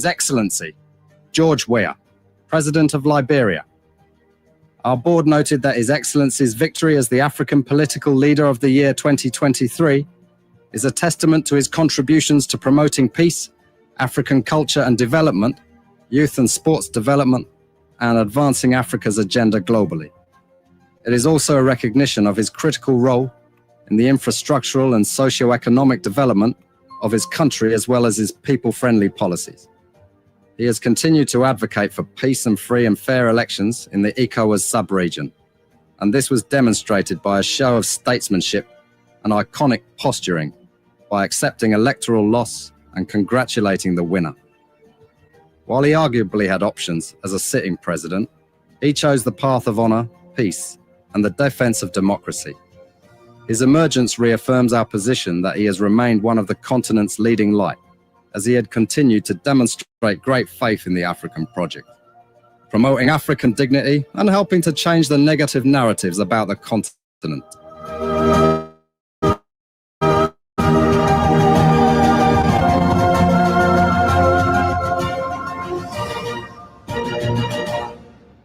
His Excellency, George Weah, President of Liberia. Our board noted that His Excellency's victory as the African Political Leader of the Year 2023 is a testament to his contributions to promoting peace, African culture and development, youth and sports development, and advancing Africa's agenda globally. It is also a recognition of his critical role in the infrastructural and socio-economic development of his country as well as his people-friendly policies. He has continued to advocate for peace and free and fair elections in the ECOWAS sub-region, and this was demonstrated by a show of statesmanship and iconic posturing by accepting electoral loss and congratulating the winner. While he arguably had options as a sitting president, he chose the path of honor, peace, and the defense of democracy. His emergence reaffirms our position that he has remained one of the continent's leading light, as he had continued to demonstrate great faith in the African project, promoting African dignity and helping to change the negative narratives about the continent.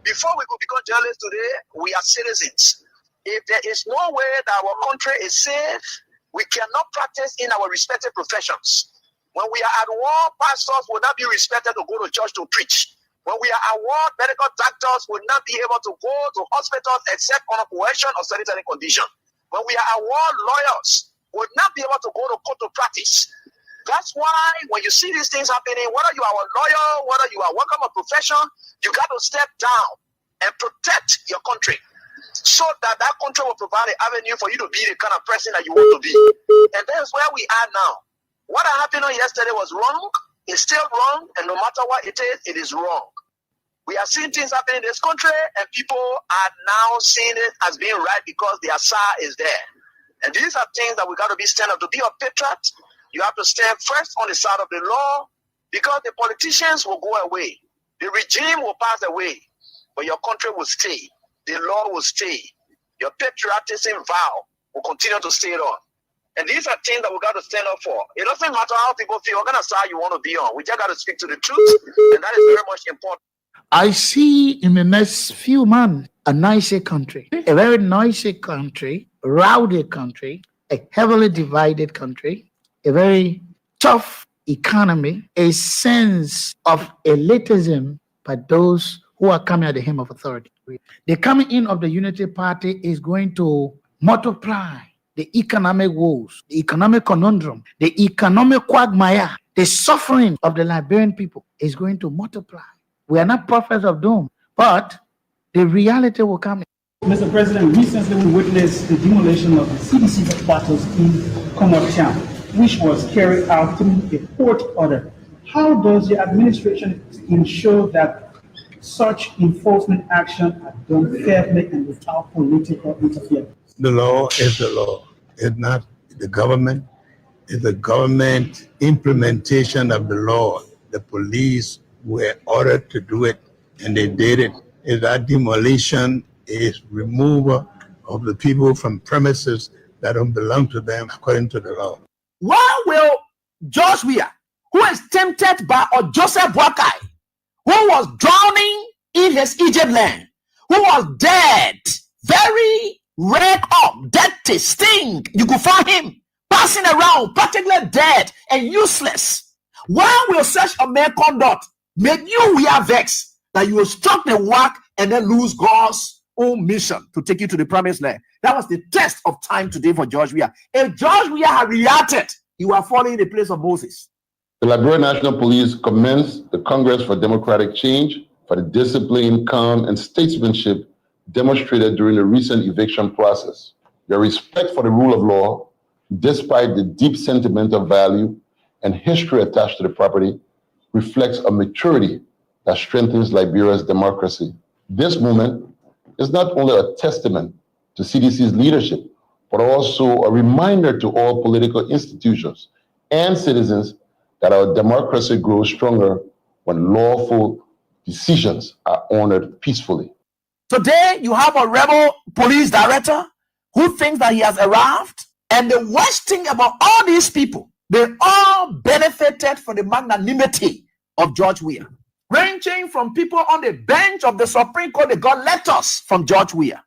Before we could become journalists today, we are citizens. If there is no way that our country is safe, we cannot practice in our respective professions. When we are at war, pastors will not be respected to go to church to preach. When we are at war, medical doctors will not be able to go to hospitals except on a coercion or sanitary condition. When we are at war, lawyers will not be able to go to court to practice. That's why when you see these things happening, whether you are a lawyer, whether you are working a profession, you got to step down and protect your country so that that country will provide an avenue for you to be the kind of person that you want to be. And that's where we are now. What happened yesterday was wrong. It's still wrong. And no matter what it is wrong. We are seeing things happening in this country, and people are now seeing it as being right because the Asa is there. And these are things that we got to be stand up. To be a patriot, you have to stand first on the side of the law, because the politicians will go away. The regime will pass away, but your country will stay. The law will stay. Your patriotism vow will continue to stay on. And these are things that we got to stand up for. It doesn't matter how people feel, what kind of side you want to be on. We just got to speak to the truth, and that is very much important. I see in the next few months a nicer country, a very noisy country, rowdy country, a heavily divided country, a very tough economy, a sense of elitism by those who are coming at the hem of authority. The coming in of the Unity Party is going to multiply the economic woes, the economic conundrum, the economic quagmire, the suffering of the Liberian people is going to multiply. We are not prophets of doom, but the reality will come. Mr. President, recently we witnessed the demolition of the CDC headquarters in Comot Town, which was carried out through a court order. How does the administration ensure that such enforcement action are done fairly and without political interference? The law is the law. It's not the government. It's the government implementation of the law. The police were ordered to do it, and they did it. Is that demolition is removal of the people from premises that don't belong to them according to the law. Why will George Weah, who is tempted by Joseph Boakai, who was drowning in his Egypt land, who was dead, very red up, dirty, stink, you could find him passing around, practically dead and useless. Why will such a man conduct make you Weah vex that you will struck the work and then lose God's own mission to take you to the promised land? That was the test of time today for George Weah. If George Weah had reacted, he would have fallen in the place of Moses. The Liberian National Police commends the Congress for Democratic Change for the discipline, calm, and statesmanship demonstrated during the recent eviction process. Your respect for the rule of law, despite the deep sentimental value and history attached to the property, reflects a maturity that strengthens Liberia's democracy. This movement is not only a testament to CDC's leadership, but also a reminder to all political institutions and citizens that our democracy grows stronger when lawful decisions are honored peacefully. Today, you have a rebel police director who thinks that he has arrived. And the worst thing about all these people, they all benefited from the magnanimity of George Weah, ranging from people on the bench of the Supreme Court. They got letters from George Weah.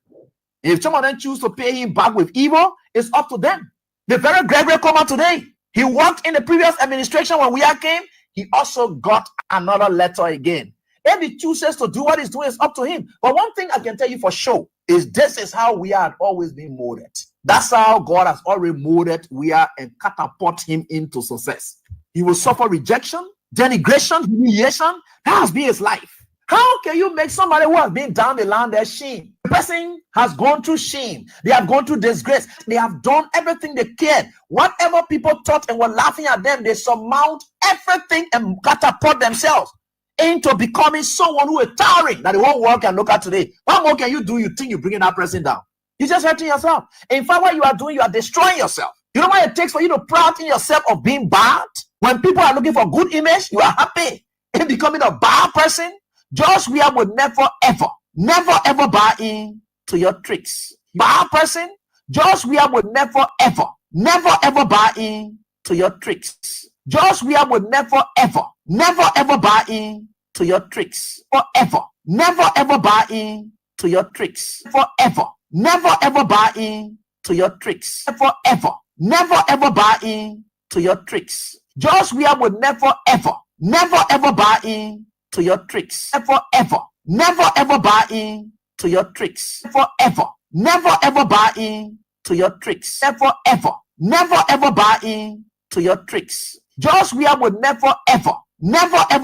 If some of them choose to pay him back with evil, it's up to them. The very Gregory Comer today, he worked in the previous administration when Weah came. He also got another letter again. If he chooses to do what he's doing, it's up to him. But one thing I can tell you for sure is this is how we had always been molded. That's how God has already molded Weah and catapult him into success. He will suffer rejection, denigration, humiliation. That has been his life. How can you make somebody who has been down the line their shame? The person has gone through shame. They have gone through disgrace. They have done everything they can. Whatever people thought and were laughing at them, they surmount everything and catapult themselves into becoming someone who is towering that the whole world can look at today. What more can you do? You think you're bringing that person down? You're just hurting yourself. In fact, what you are doing, you are destroying yourself. You know what it takes for you to proud in yourself of being bad? When people are looking for good image, you are happy in becoming a bad person. George Weah would never, ever buy in to your tricks. Bad person, George Weah would never, ever buy in to your tricks. George Weah would never, ever buy in to your tricks. Forever, never, ever buy in to your tricks. Forever, never, ever buy in to your tricks. Forever, never, ever buy in to your tricks. George Weah would never, ever buy in to your tricks. Forever, never, ever buy in to your tricks. Forever, never, ever buy in to your tricks. Forever, never, ever buy in to your tricks. George Weah would never, ever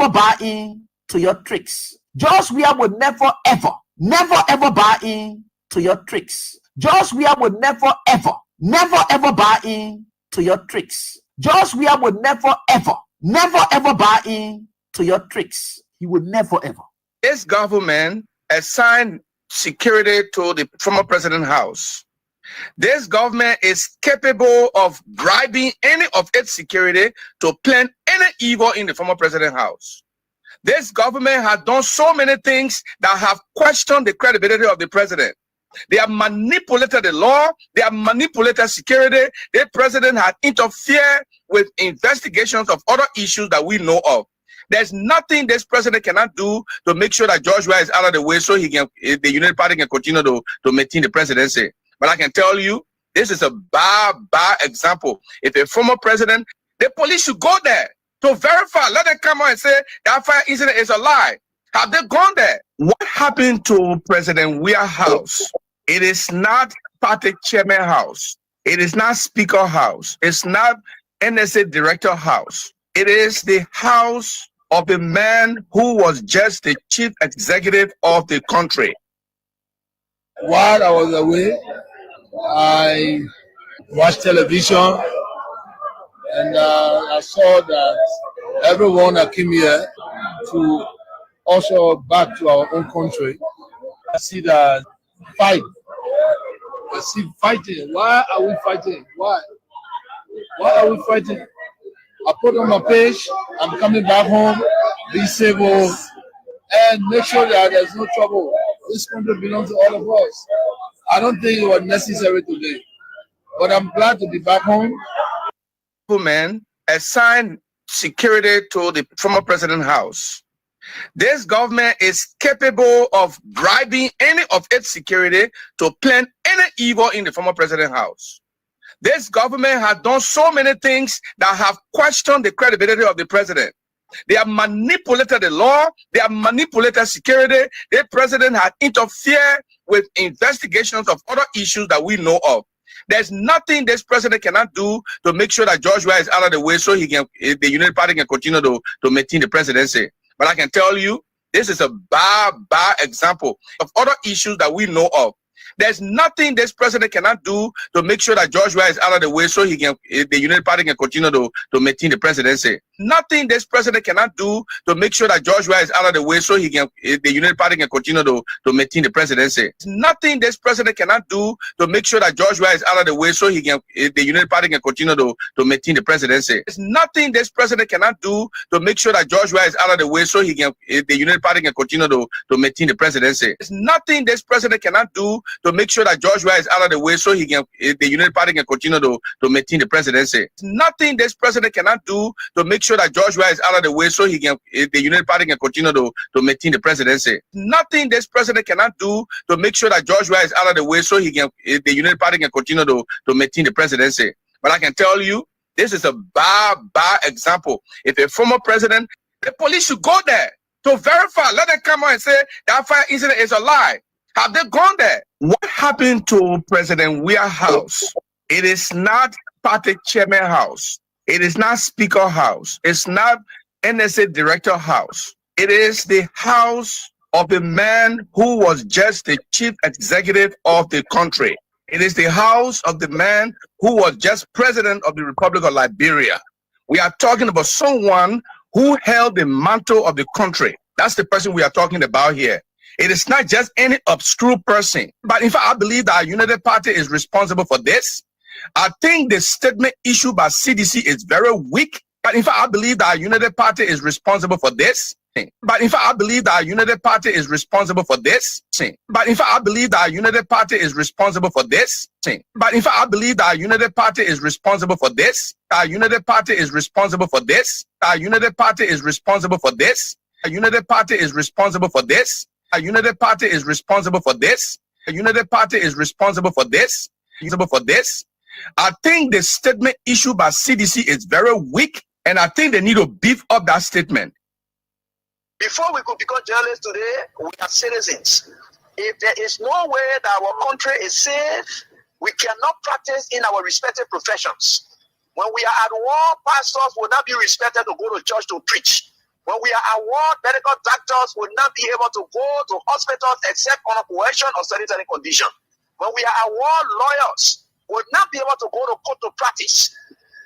buy in to your tricks. George Weah would never, ever buy in to your tricks. George Weah would never, ever buy in to your tricks. George Weah would never, ever buy in to your tricks. He would never, ever. This government assigned security to the former president's house. This government is capable of bribing any of its security to plan any evil in the former president's house. This government has done so many things that have questioned the credibility of the president. They have manipulated the law. They have manipulated security. The president has interfered with investigations of other issues that we know of. There's nothing this president cannot do to make sure that George Weah is out of the way so the United Party can continue to maintain the presidency. But I can tell you, this is a bad example. If a former president, the police should go there to verify. Let them come out and say that fire incident is a lie. Have they gone there? What happened to President Weah's house? It is not party chairman house. It is not speaker house. It's not NSA director house. It is the house of the man who was just the chief executive of the country. While I was away, I watched television and I saw that everyone that came here to also back to our own country, I see that fight. I see fighting. Why are we fighting? Why are we fighting? I put on my page, I'm coming back home, be civil, and make sure that there's no trouble. This country belongs to all of us. I don't think it was necessary today, but I'm glad to be back home. Man assigned security to the former president's house. This government is capable of bribing any of its security to plan any evil in the former president's house. This government has done so many things that have questioned the credibility of the president. They have manipulated the law. They have manipulated security. The president has interfered with investigations of other issues that we know of. There's nothing this president cannot do to make sure that George Weah is out of the way so the United Party can continue to maintain the presidency. But I can tell you, this is a bad example of other issues that we know of. There's nothing this president cannot do to make sure that George Weah is out of the way so the United Party can continue to maintain the presidency. Nothing this president cannot do to make sure that George Weah is out of the way so the United Party can continue to maintain the presidency. Nothing this president cannot do to make sure that George Weah is out of the way so the United Party can continue to maintain the presidency. There's nothing this president cannot do to make sure that George Weah is out of the way so the United Party can continue to maintain the presidency. There's nothing this president cannot do to make sure that George Weah is out of the way so he can, the United Party can continue to maintain the presidency. Nothing this president cannot do to make sure that George Weah is out of the way so he can, the United Party can continue to maintain the presidency. Nothing this president cannot do to make sure that George Weah is out of the way so he can, the United Party can continue to maintain the presidency. But I can tell you, this is a bad example. If a former president, the police should go there to verify. Let them come out and say that fire incident is a lie. Have they gone there? What happened to President Weah House? It is not party chairman house. It is not speaker house. It's not NSA director house. It is the house of the man who was just the chief executive of the country. It is the house of the man who was just president of the Republic of Liberia. We are talking about someone who held the mantle of the country. That's the person we are talking about here. It is not just any obscure person. But in fact, I believe that our United Party is responsible for this. I think the statement issued by CDC is very weak. But in fact, I believe that our United Party is responsible for this. But in fact, I believe that our United Party is responsible for this. But in fact, I believe that our United Party is responsible for this. But in fact, I believe that our United Party is responsible for this. Our United Party is responsible for this. Our United Party is responsible for this. Our United Party is responsible for this. Our United Party is responsible for this. Our United Party is responsible for this. Responsible for this. I think the statement issued by CDC is very weak, and I think they need to beef up that statement. Before we could become journalists today, we are citizens. If there is no way that our country is safe, we cannot practice in our respective professions. When we are at war, pastors will not be respected to go to church to preach. When we are at war, medical doctors will not be able to go to hospitals except on a coercion or sanitary condition. When we are at war, lawyers will not be able to go to court to practice.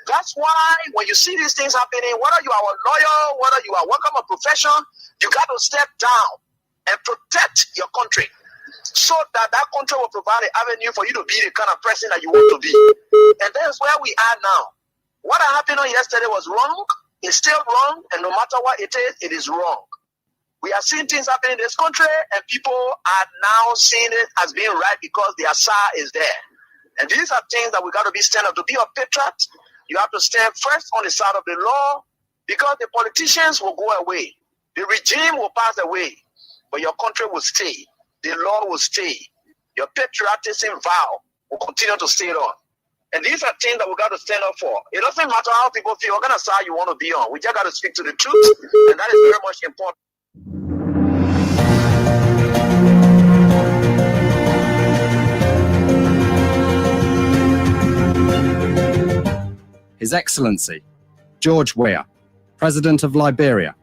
That's why when you see these things happening, whether you are a lawyer, whether you are working a profession, you got to step down and protect your country so that that country will provide an avenue for you to be the kind of person that you want to be. And that's where we are now. What happened on yesterday was wrong. It's still wrong. And no matter what it is wrong. We are seeing things happening in this country, and people are now seeing it as being right because the Asa is there. And these are things that we got to be stand up. To be a patriot, you have to stand first on the side of the law, because the politicians will go away. The regime will pass away, but your country will stay. The law will stay. Your patriotism vow will continue to stay on. And these are things that we got to stand up for. It doesn't matter how people feel, what kind of side you want to be on. We just got to speak to the truth, and that is very much important. His Excellency, George Weah, President of Liberia.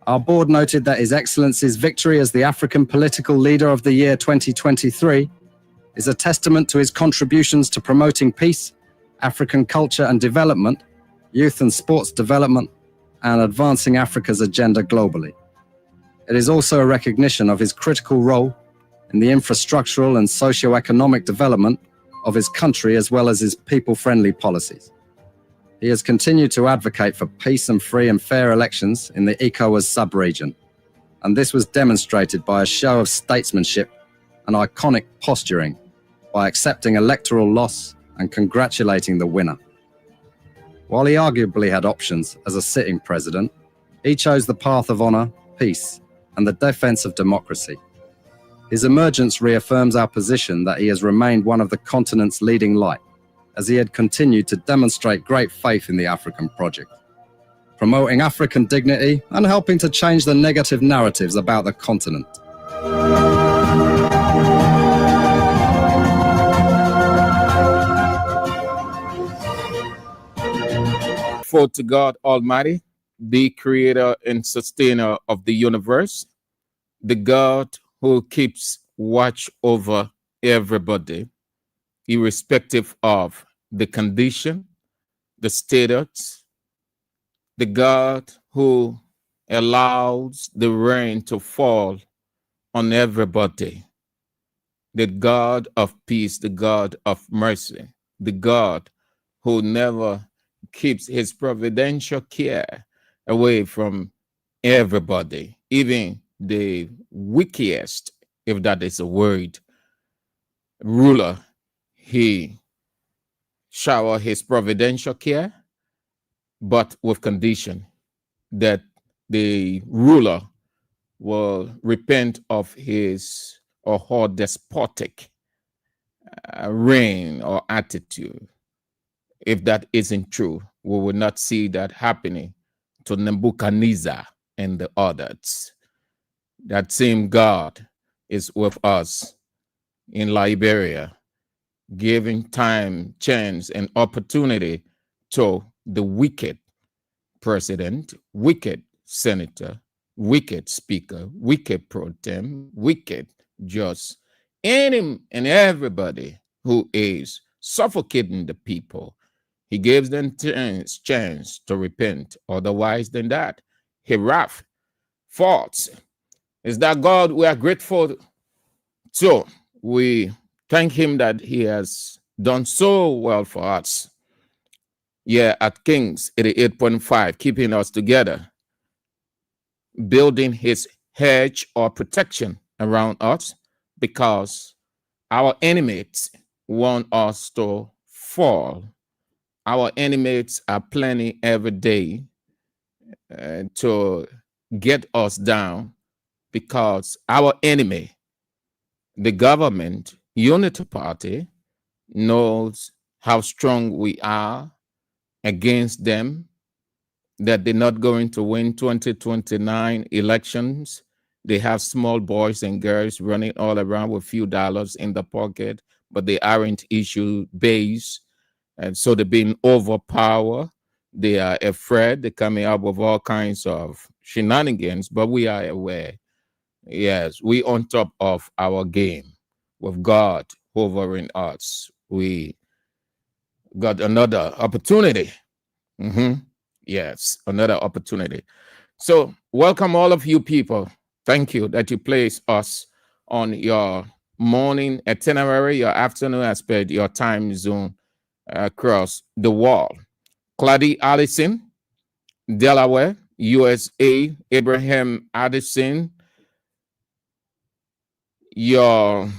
Our board noted that His Excellency's victory as the African Political Leader of the Year 2023 is a testament to his contributions to promoting peace, African culture and development, youth and sports development, and advancing Africa's agenda globally. It is also a recognition of his critical role in the infrastructural and socio-economic development of his country, as well as his people-friendly policies. He has continued to advocate for peace and free and fair elections in the ECOWAS sub-region, and this was demonstrated by a show of statesmanship and iconic posturing by accepting electoral loss and congratulating the winner. While he arguably had options as a sitting president, he chose the path of honor, peace, and the defense of democracy. His emergence reaffirms our position that he has remained one of the continent's leading light, as he had continued to demonstrate great faith in the African project, promoting African dignity and helping to change the negative narratives about the continent. For to God Almighty, the creator and sustainer of the universe, the God who keeps watch over everybody, irrespective of the condition, the status, the God who allows the rain to fall on everybody, the God of peace, the God of mercy, the God who never keeps his providential care away from everybody, even the wickedest, if that is a word, ruler, he shower his providential care, but with condition that the ruler will repent of his or her despotic reign or attitude. If that isn't true, we will not see that happening to Nebuchadnezzar and the others. That same God is with us in Liberia, giving time, chance, and opportunity to the wicked president, wicked senator, wicked speaker, wicked pro tem, wicked judge, any and everybody who is suffocating the people. He gives them chance to repent. Otherwise than that, he wrath, faults. Is that God we are grateful to? We thank him that he has done so well for us. Yeah, at Kings 88.5, keeping us together, building his hedge or protection around us, because our enemies want us to fall. Our enemies are planning every day to get us down, because our enemy, the government, Unity Party, knows how strong we are against them, that they're not going to win 2029 elections. They have small boys and girls running all around with few dollars in the pocket, but they aren't issue-based. And so they're being overpowered. They are afraid. They're coming up with all kinds of shenanigans, but we are aware. Yes, we on top of our game with God hovering us. We got another opportunity. Yes, another opportunity. So welcome all of you people. Thank you that you place us on your morning itinerary, your afternoon aspect, your time zone across the world. Clady Allison, Delaware, USA. Abraham Addison, your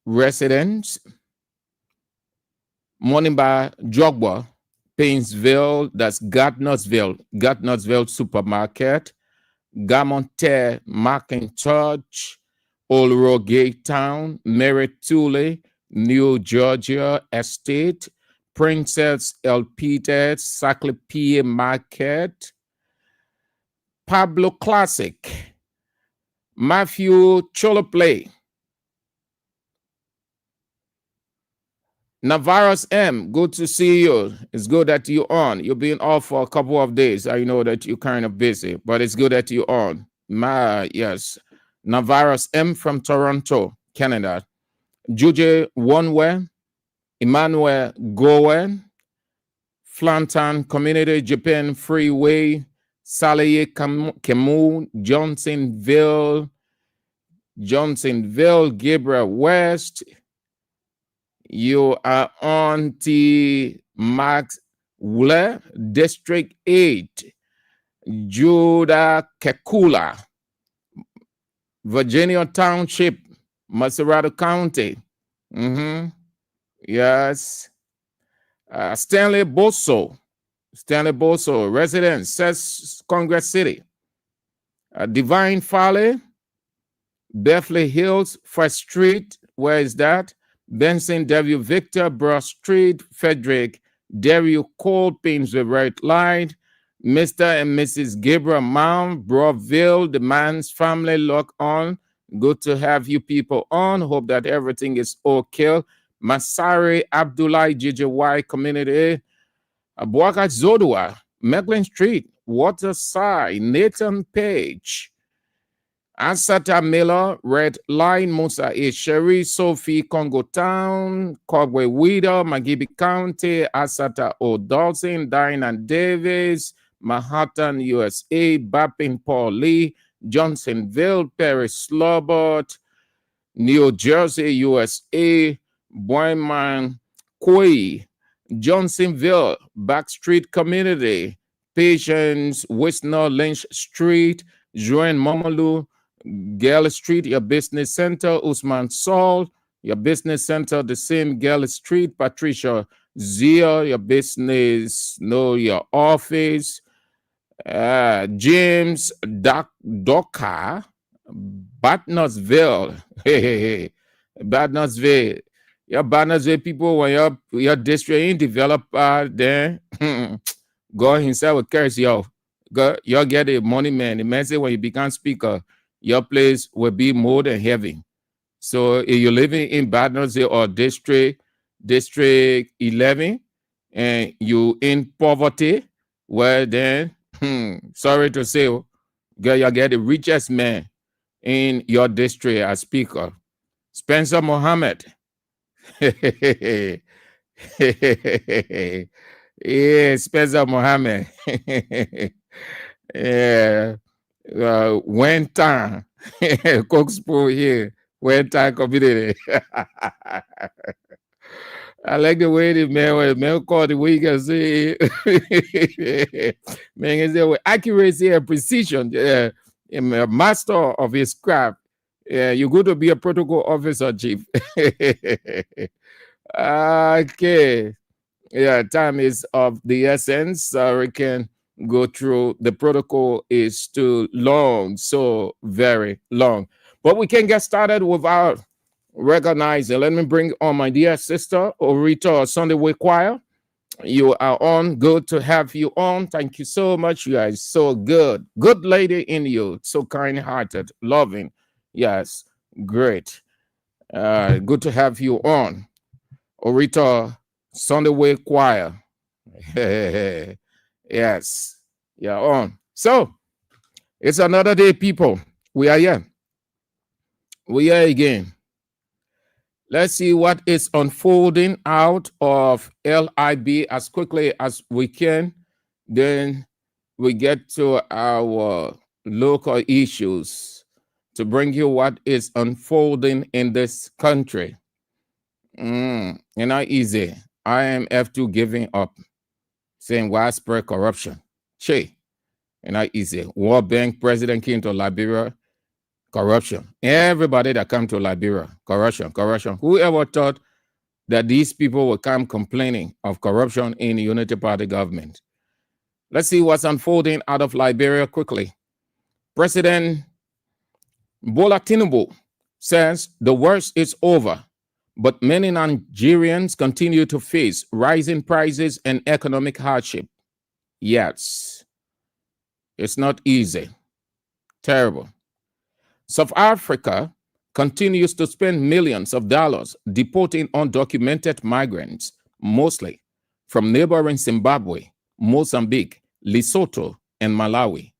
residence. Monimba Jogwa, Painesville, that's Gardnersville Supermarket. Gamonte McIntosh, Old Rogate Town, Merritt-Tuley, New Georgia Estate, Princess Elpida, Saclipia Market, Pablo Classic, Matthew Choloplay, Navarro's M, good to see you. It's good that you're on. You've been off for a couple of days. I know that you're kind of busy, but it's good that you're on. Yes. Navarro's M from Toronto, Canada. Juje Wonwe, Emmanuel Gowen, Flanton Community, Japan Freeway, Salaye Kemu, Johnsonville, Gabriel West. You are on the Max Wule, District 8, Judah Kekula, Virginia Township, Maserati County. Yes. Stanley Boso, resident, says Congress City. Divine Valley, Beverly Hills, First Street. Where is that? Benson W. Victor, Broad Street, Frederick, Dario Cole, Painesville Red Light, Mr. and Mrs. Gabriel Mount, Broadville, the man's family, lock on. Good to have you people on. Hope that everything is okay. Masari Abdullah JJY Community, Abuaka Zodua, Meglin Street, Waterside, Nathan Page, Asata Miller, Red Line, Musa A. Sherry, Sophie, Congo Town, Cogway Weeder, Magibi County, Asata O. Dawson, Diana Davis, Manhattan, USA, Bappin Paul Lee, Johnsonville, Perry Slobot, New Jersey, USA, Boyman Koi, Johnsonville, Backstreet Community, Patience, Wisner, Lynch Street, Joanne Momalu, Gale Street, your business center, Usman Saul, your business center, the same Girl Street, Patricia Zia, your business, no, your office, James Docker, Batnasville. Hey, Batnasville. Your Batnasville people, when your district ain't developer, then God himself will curse you. God, you'll get a money man. The man say when you become speaker, your place will be more than heavy. So if you're living in Batnasville or district 11, and you in poverty, well then, sorry to say, girl, you get the richest man in your district as speaker, Spencer Mohammed. Yeah, Spencer Mohammed. Yeah, when time, Coxpo here, when time community. I like the way the man called the way you can say, man, is there with accuracy and precision. A master of his craft. Yeah, you're going to be a protocol officer, chief. Okay. Yeah, time is of the essence. We can go through. The protocol is too long, so very long. But we can get started without recognizing. Let me bring on my dear sister, Orita Sunday Way Choir. You are on. Good to have you on. Thank you so much. You are so good. Good lady in you. So kind-hearted, loving. Yes, great. Good to have you on. Orita Sunday Way Choir. Yes, you're on. So, it's another day, people. We are here. We are again. Let's see what is unfolding out of LIB as quickly as we can. Then we get to our local issues to bring you what is unfolding in this country. Not easy. IMF2 giving up, saying widespread corruption. Che, not easy. World Bank president came to Liberia. Corruption. Everybody that come to Liberia, corruption. Whoever thought that these people would come complaining of corruption in the Unity Party government? Let's see what's unfolding out of Liberia quickly. President Bola Tinubu says the worst is over, but many Nigerians continue to face rising prices and economic hardship. Yes, it's not easy. Terrible. South Africa continues to spend millions of dollars deporting undocumented migrants, mostly from neighboring Zimbabwe, Mozambique, Lesotho, and Malawi.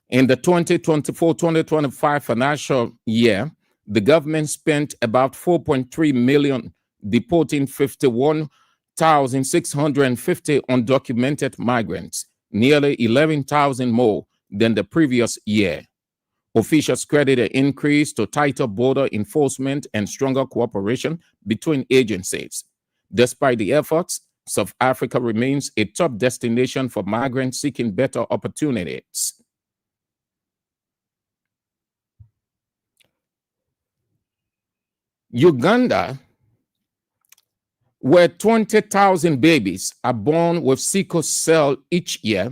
In the 2024-2025 financial year, the government spent about 4.3 million deporting 51,650 undocumented migrants, nearly 11,000 more than the previous year. Officials credit an increase to tighter border enforcement and stronger cooperation between agencies. Despite the efforts, South Africa remains a top destination for migrants seeking better opportunities. Uganda, where 20,000 babies are born with sickle cell each year,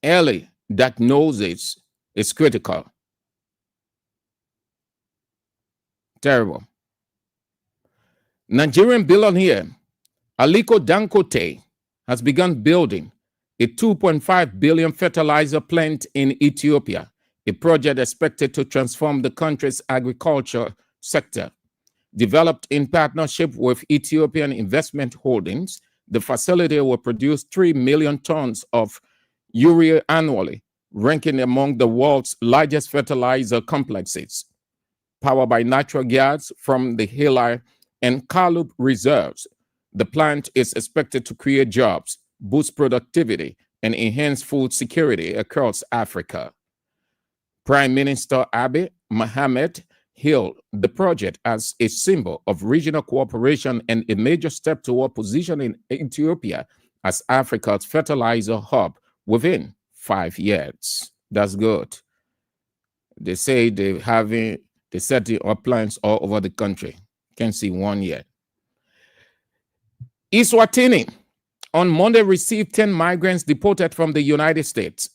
early diagnosis is critical. Terrible. Nigerian billionaire Aliko Dangote has begun building a 2.5 billion fertilizer plant in Ethiopia, a project expected to transform the country's agriculture sector. Developed in partnership with Ethiopian Investment Holdings, the facility will produce 3 million tons of urea annually, ranking among the world's largest fertilizer complexes. Powered by natural gas from the Hila and Kalub reserves, the plant is expected to create jobs, boost productivity, and enhance food security across Africa. Prime Minister Abiy Mohamed hailed the project as a symbol of regional cooperation and a major step toward positioning Ethiopia as Africa's fertilizer hub within 5 years. That's good. They say they're setting up plants all over the country. Can't see one yet. Eswatini on Monday received 10 migrants deported from the United States.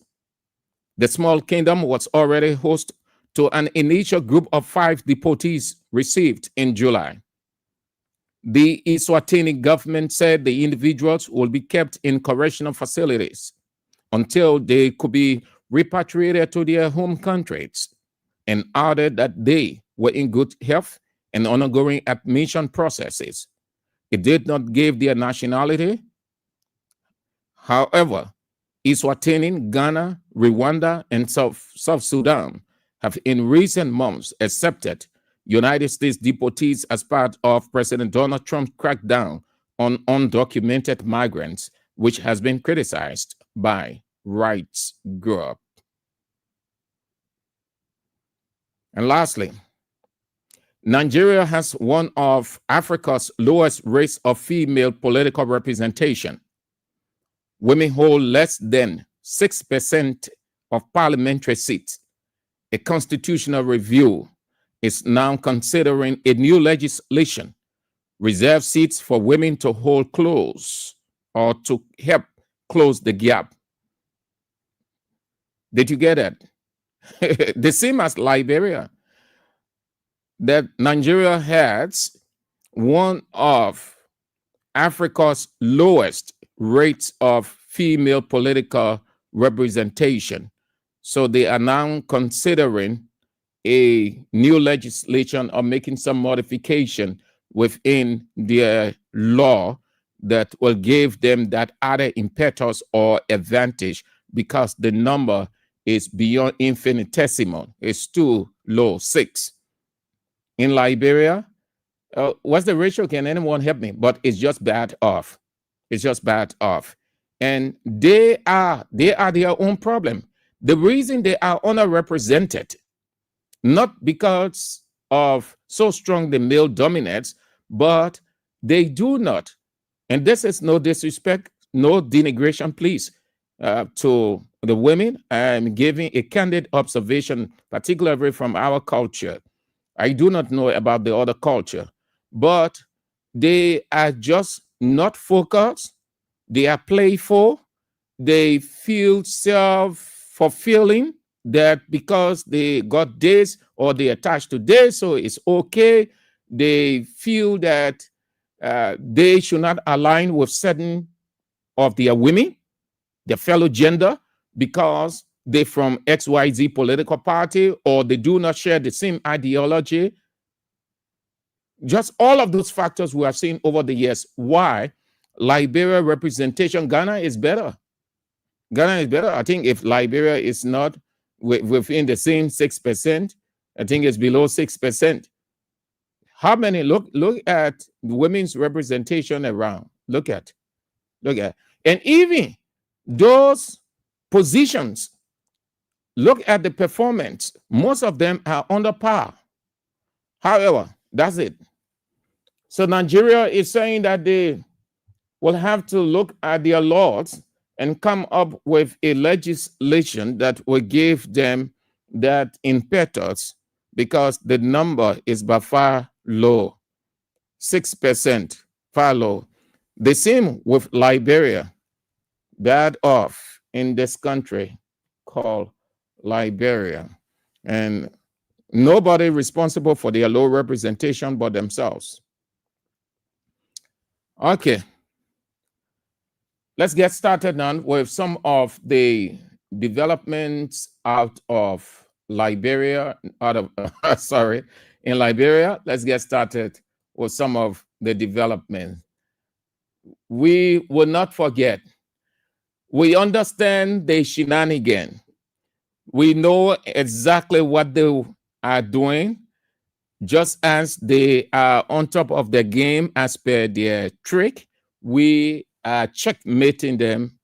The small kingdom was already host to an initial group of 5 deportees received in July. The Eswatini government said the individuals will be kept in correctional facilities until they could be repatriated to their home countries, and added that they were in good health and undergoing admission processes. It did not give their nationality. However, Eswatini, Ghana, Rwanda, and South Sudan have in recent months accepted United States deportees as part of President Donald Trump's crackdown on undocumented migrants, which has been criticized by rights groups. And lastly, Nigeria has one of Africa's lowest rates of female political representation. Women hold less than 6% of parliamentary seats. A constitutional review is now considering a new legislation, reserve seats for women to hold close or to help close the gap. Did you get it? The same as Liberia, that Nigeria has one of Africa's lowest rates of female political representation. So they are now considering a new legislation or making some modification within their law that will give them that added impetus or advantage, because the number is beyond infinitesimal. It's too low, 6. In Liberia, what's the ratio? Can anyone help me? But it's just bad off. It's just bad off. And they are their own problem. The reason they are underrepresented, not because of so strong the male dominance, but they do not. And this is no disrespect, no denigration, please, to the women. I'm giving a candid observation, particularly from our culture. I do not know about the other culture, but they are just not focused. They are playful. They feel self-fulfilling, that because they got this or they attached to this, so it's okay. They feel that they should not align with certain of their women, their fellow gender, because they're from XYZ political party, or they do not share the same ideology. Just all of those factors we have seen over the years. Why Liberia representation, Ghana is better. Ghana is better. I think if Liberia is not within the same 6%, I think it's below 6%. How many? Look at women's representation around. Look at, and even those positions. Look at the performance. Most of them are under par. However, that's it. So Nigeria is saying that they will have to look at their laws and come up with a legislation that will give them that impetus, because the number is by far low, 6%, far low. The same with Liberia, bad off in this country called Liberia, and nobody responsible for their low representation but themselves. Okay, let's get started now with some of the developments out of Liberia, in Liberia. Let's get started with some of the developments. We will not forget. We understand the shenanigan. We know exactly what they are doing, just as they are on top of the game as per their trick. We are checkmating them.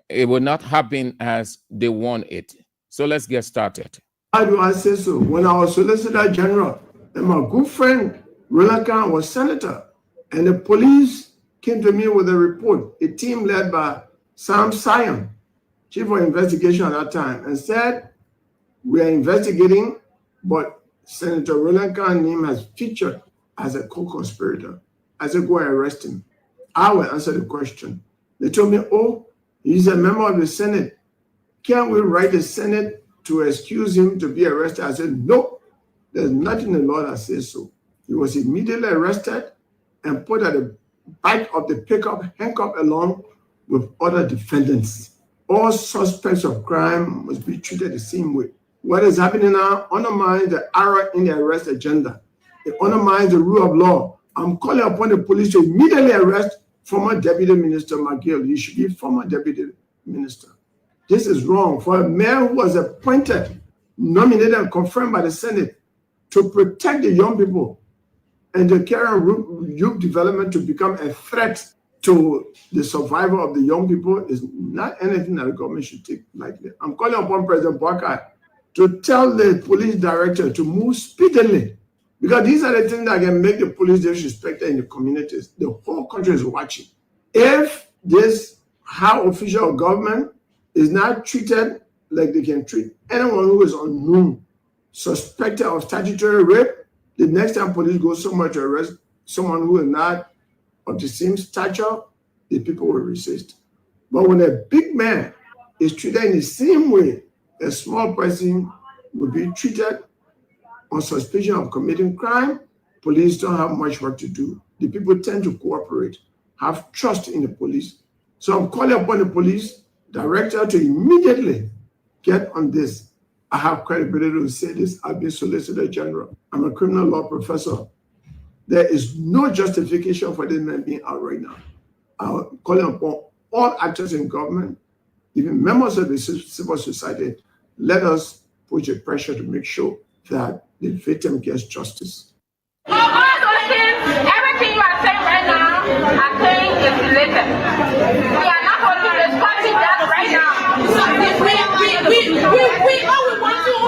It will not happen as they want it. So let's get started. Why do I say so? When I was Solicitor General and my good friend Roland Khan was Senator, and the police came to me with a report, a team led by Sam Sion, Chief of Investigation at that time, and said, we are investigating, but Senator Roland Khan's name has featured as a co-conspirator. I said, go arrest him. I will answer the question. They told me, oh, he's a member of the Senate. Can't we write the Senate to excuse him to be arrested? I said, no, there's nothing in the law that says so. He was immediately arrested and put at the back of the pickup, handcuffed along with other defendants. All suspects of crime must be treated the same way. What is happening now undermines the error in the arrest agenda. It undermines the rule of law. I'm calling upon the police to immediately arrest former Deputy Minister McGill. He should be former Deputy Minister. This is wrong for a mayor who was appointed, nominated, and confirmed by the Senate to protect the young people and to carry on youth development to become a threat to the survival of the young people is not anything that the government should take lightly. I'm calling upon President Bwaka to tell the police director to move speedily, because these are the things that can make the police disrespected in the communities. The whole country is watching. If this high official of government is not treated like they can treat anyone who is unknown, suspected of statutory rape, the next time police go somewhere to arrest someone who is not of the same stature, the people will resist. But when a big man is treated in the same way a small person will be treated on suspicion of committing crime, police don't have much work to do. The people tend to cooperate, have trust in the police. So I'm calling upon the police director to immediately get on this. I have credibility to say this. I've been Solicitor General. I'm a criminal law professor. There is no justification for this man being out right now. I'm calling upon all actors in government, even members of the civil society, let us put the pressure to make sure that the victim gets justice. Everything you are saying right now, I think is related. We are not going to be discussing that right now. We always want to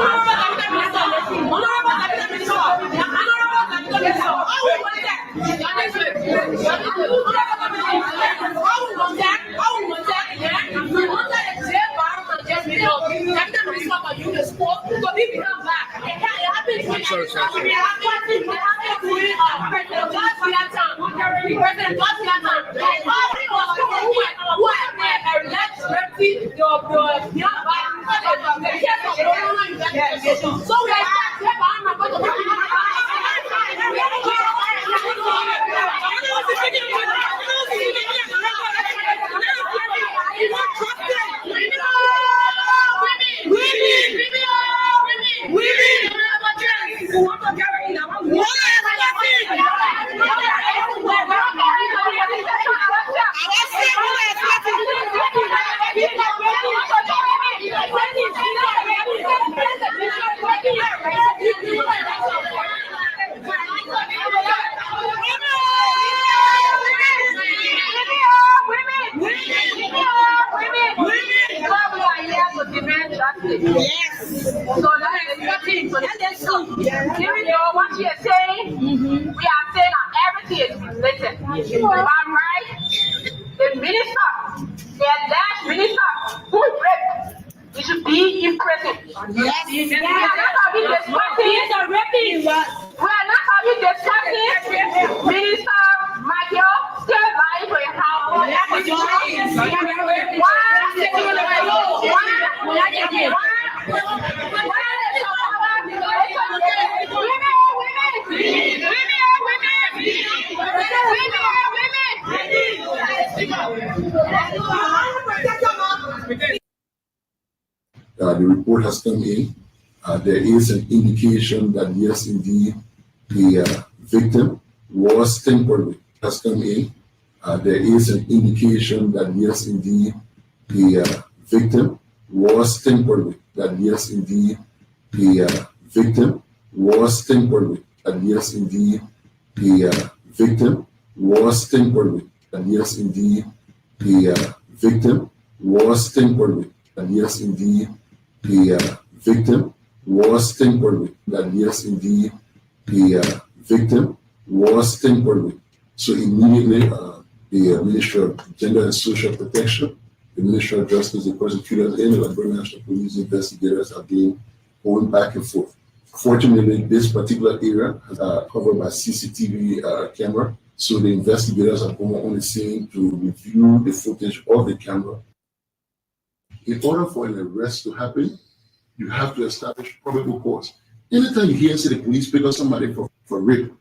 The report has come in. There is an indication that yes, indeed, the victim was tampered with. Has come in. There is an indication that yes, indeed, the victim was tampered with. That yes, indeed, the victim was tampered with. That yes, indeed, the victim was tampered with. That yes, indeed, the victim was tampered with. That yes, indeed, the victim was tampered with. That yes, indeed, the victim was tampered with. So immediately, the Ministry of Gender and Social Protection, the Ministry of Justice, the prosecutors, and the Liberian National Police investigators are being going back and forth. Fortunately, this particular area is covered by CCTV camera. So the investigators are going on the scene to review the footage of the camera. In order for an arrest to happen, you have to establish probable cause. Anytime you hear say the police pick up somebody for rape,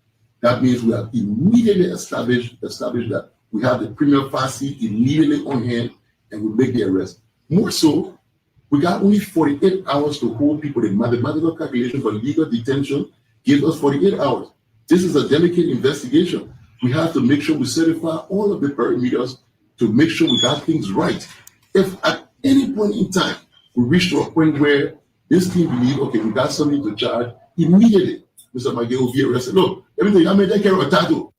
that means we have immediately established that we have the prima facie immediately on hand and we make the arrest. More so, we got only 48 hours to hold people. The mathematical calculation for legal detention gives us 48 hours. This is a delicate investigation. We have to make sure we certify all of the parameters to make sure we got things right. If at any point in time we reach to a point where this team believe, okay, we got something to charge, immediately Mr. Magay will be arrested. Look, everything, I mean, take care of a tattoo.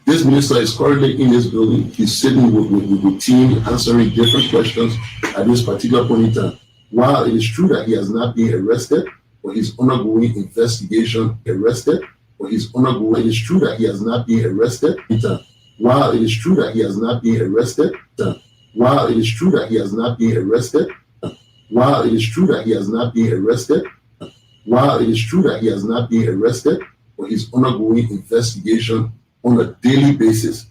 This minister is currently in this building. He's sitting with the team answering different questions at this particular point in time. While it is true that he has not been arrested for his ongoing investigation, it is true that he has not been arrested. While it is true that he has not been arrested, while it is true that he has not been arrested, while it is true that he has not been arrested, while it is true that he has not been arrested for his ongoing investigation on a daily basis.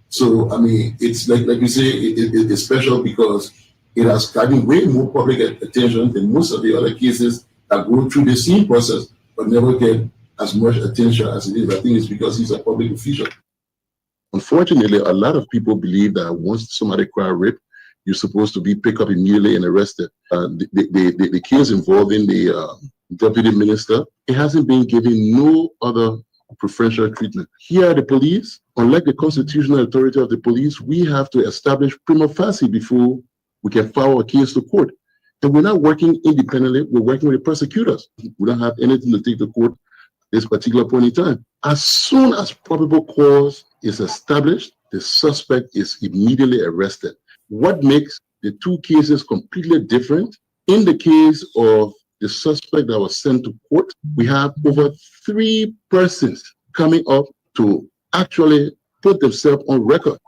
So, I mean, it's like you say, it's special because it has gotten way more public attention than most of the other cases that go through the same process but never get as much attention as it is. I think it's because he's a public official. Unfortunately, a lot of people believe that once somebody cry rape, you're supposed to be picked up immediately and arrested. The case involving the deputy minister, it hasn't been given no other preferential treatment. Here, the police, unlike the constitutional authority of the police, we have to establish prima facie before we can file a case to court. And we're not working independently, we're working with the prosecutors. We don't have anything to take to court at this particular point in time. As soon as probable cause is established, the suspect is immediately arrested. What makes the two cases completely different? In the case of the suspect that was sent to court, we have over 3 persons coming up to actually put themselves on record,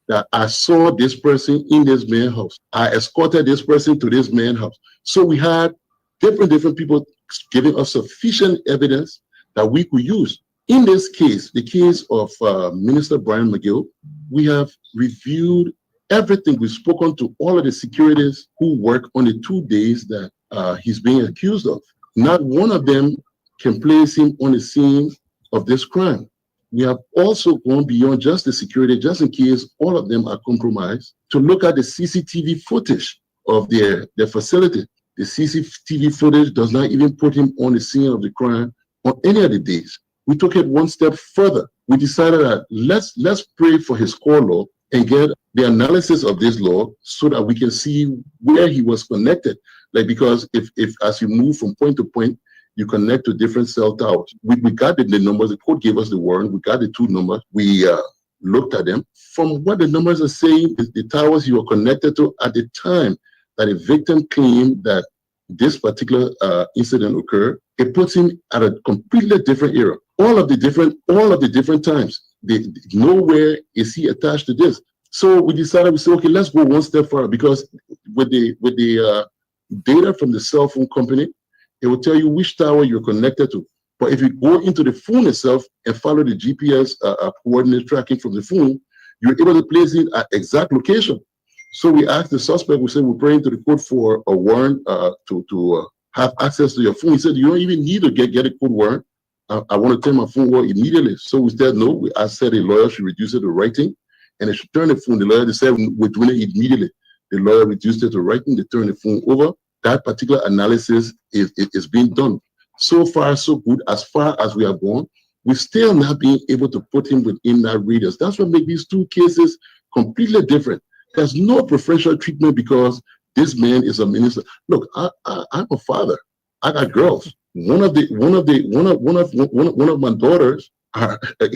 that I saw this person in this man's house. I escorted this person to this man's house. So we had different people giving us sufficient evidence that we could use. In this case, the case of Minister Brian McGill, we have reviewed everything. We've spoken to all of the securities who work on the 2 days that he's being accused of. Not one of them can place him on the scene of this crime. We have also gone beyond just the security, just in case all of them are compromised, to look at the CCTV footage of their facility. The CCTV footage does not even put him on the scene of the crime on any of the days. We took it one step further. We decided that let's pray for his core law and get the analysis of this law so that we can see where he was connected. Like, because if as you move from point to point, you connect to different cell towers. We got the numbers, the court gave us the warrant, we got the 2 numbers, we looked at them. From what the numbers are saying, the towers you were connected to at the time that a victim claimed that this particular incident occurred, it puts him at a completely different era. All of the different times, nowhere is he attached to this. So we decided, we said, okay, let's go one step further, because with the data from the cell phone company, it will tell you which tower you're connected to. But if you go into the phone itself and follow the GPS coordinate tracking from the phone, you're able to place it at exact location. So we asked the suspect, we said, we're praying to the court for a warrant to have access to your phone. He said, you don't even need to get a court warrant. I want to turn my phone over immediately. So we said, no. I said a lawyer should reduce it to writing, and they should turn the phone. The lawyer, they said, we're doing it immediately. The lawyer reduced it to writing, they turned the phone over. That particular analysis is being done. So far, so good. As far as we have gone, we've still not been able to put him within that radius. That's what makes these 2 cases completely different. There's no preferential treatment because this man is a minister. Look, I'm a father. I got girls. One of my daughters,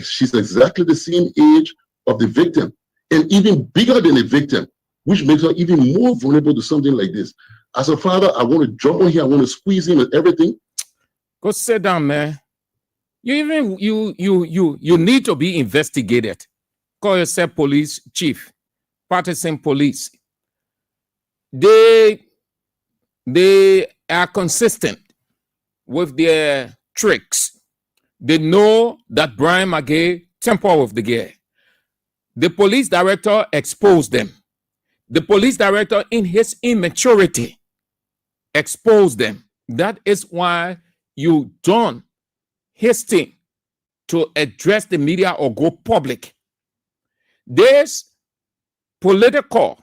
she's exactly the same age of the victim, and even bigger than the victim, which makes her even more vulnerable to something like this. As a father, I want to jump on here. I want to squeeze him and everything. Go sit down, man. You need to be investigated. Call yourself police chief, partisan police. They are consistent. with their tricks. They know that Brian McGay tampered with the girl. The police director exposed them. The police director, in his immaturity, exposed them. That is why you don't hasten to address the media or go public. This political,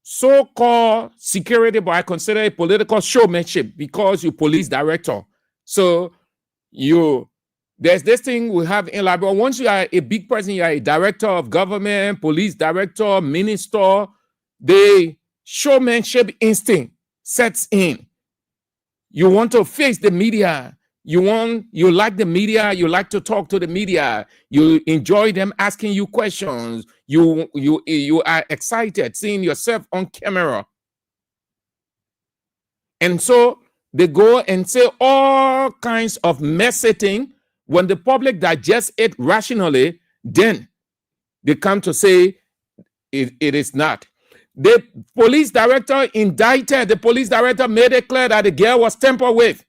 so-called security, but I consider it political showmanship because you're police director. So there's this thing we have in Liberia. Once you are a big person, you are a director of government, police director, minister, the showmanship instinct sets in. You want to face the media. You like the media. You like to talk to the media. You enjoy them asking you questions. You are excited seeing yourself on camera. And so they go and say all kinds of messy things. When the public digests it rationally, then they come to say it is not. The police director indicted. The police director made it clear that the girl was tampered with.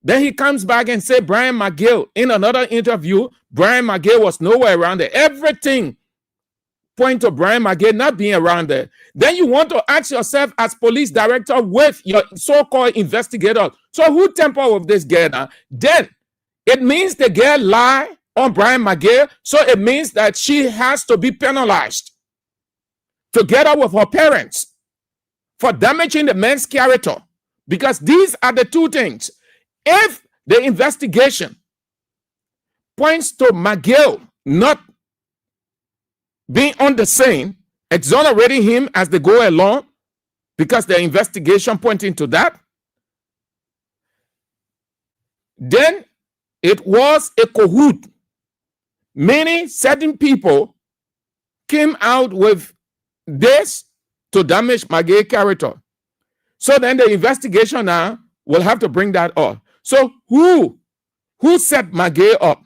Then he comes back and say Brian McGill, in another interview, Brian McGill was nowhere around there. Everything point to Brian McGill not being around there. Then you want to ask yourself as police director with your so-called investigator, so who tampered with this girl now? Then it means the girl lied on Brian McGill, so it means that she has to be penalized together with her parents for damaging the man's character, because these are the two things. If the investigation points to McGill not being on the scene, exonerating him as they go along, because the investigation pointing to that, then it was a cahoot. Many certain people came out with this to damage McGill's character. So then the investigation now will have to bring that up. So who set McGill up?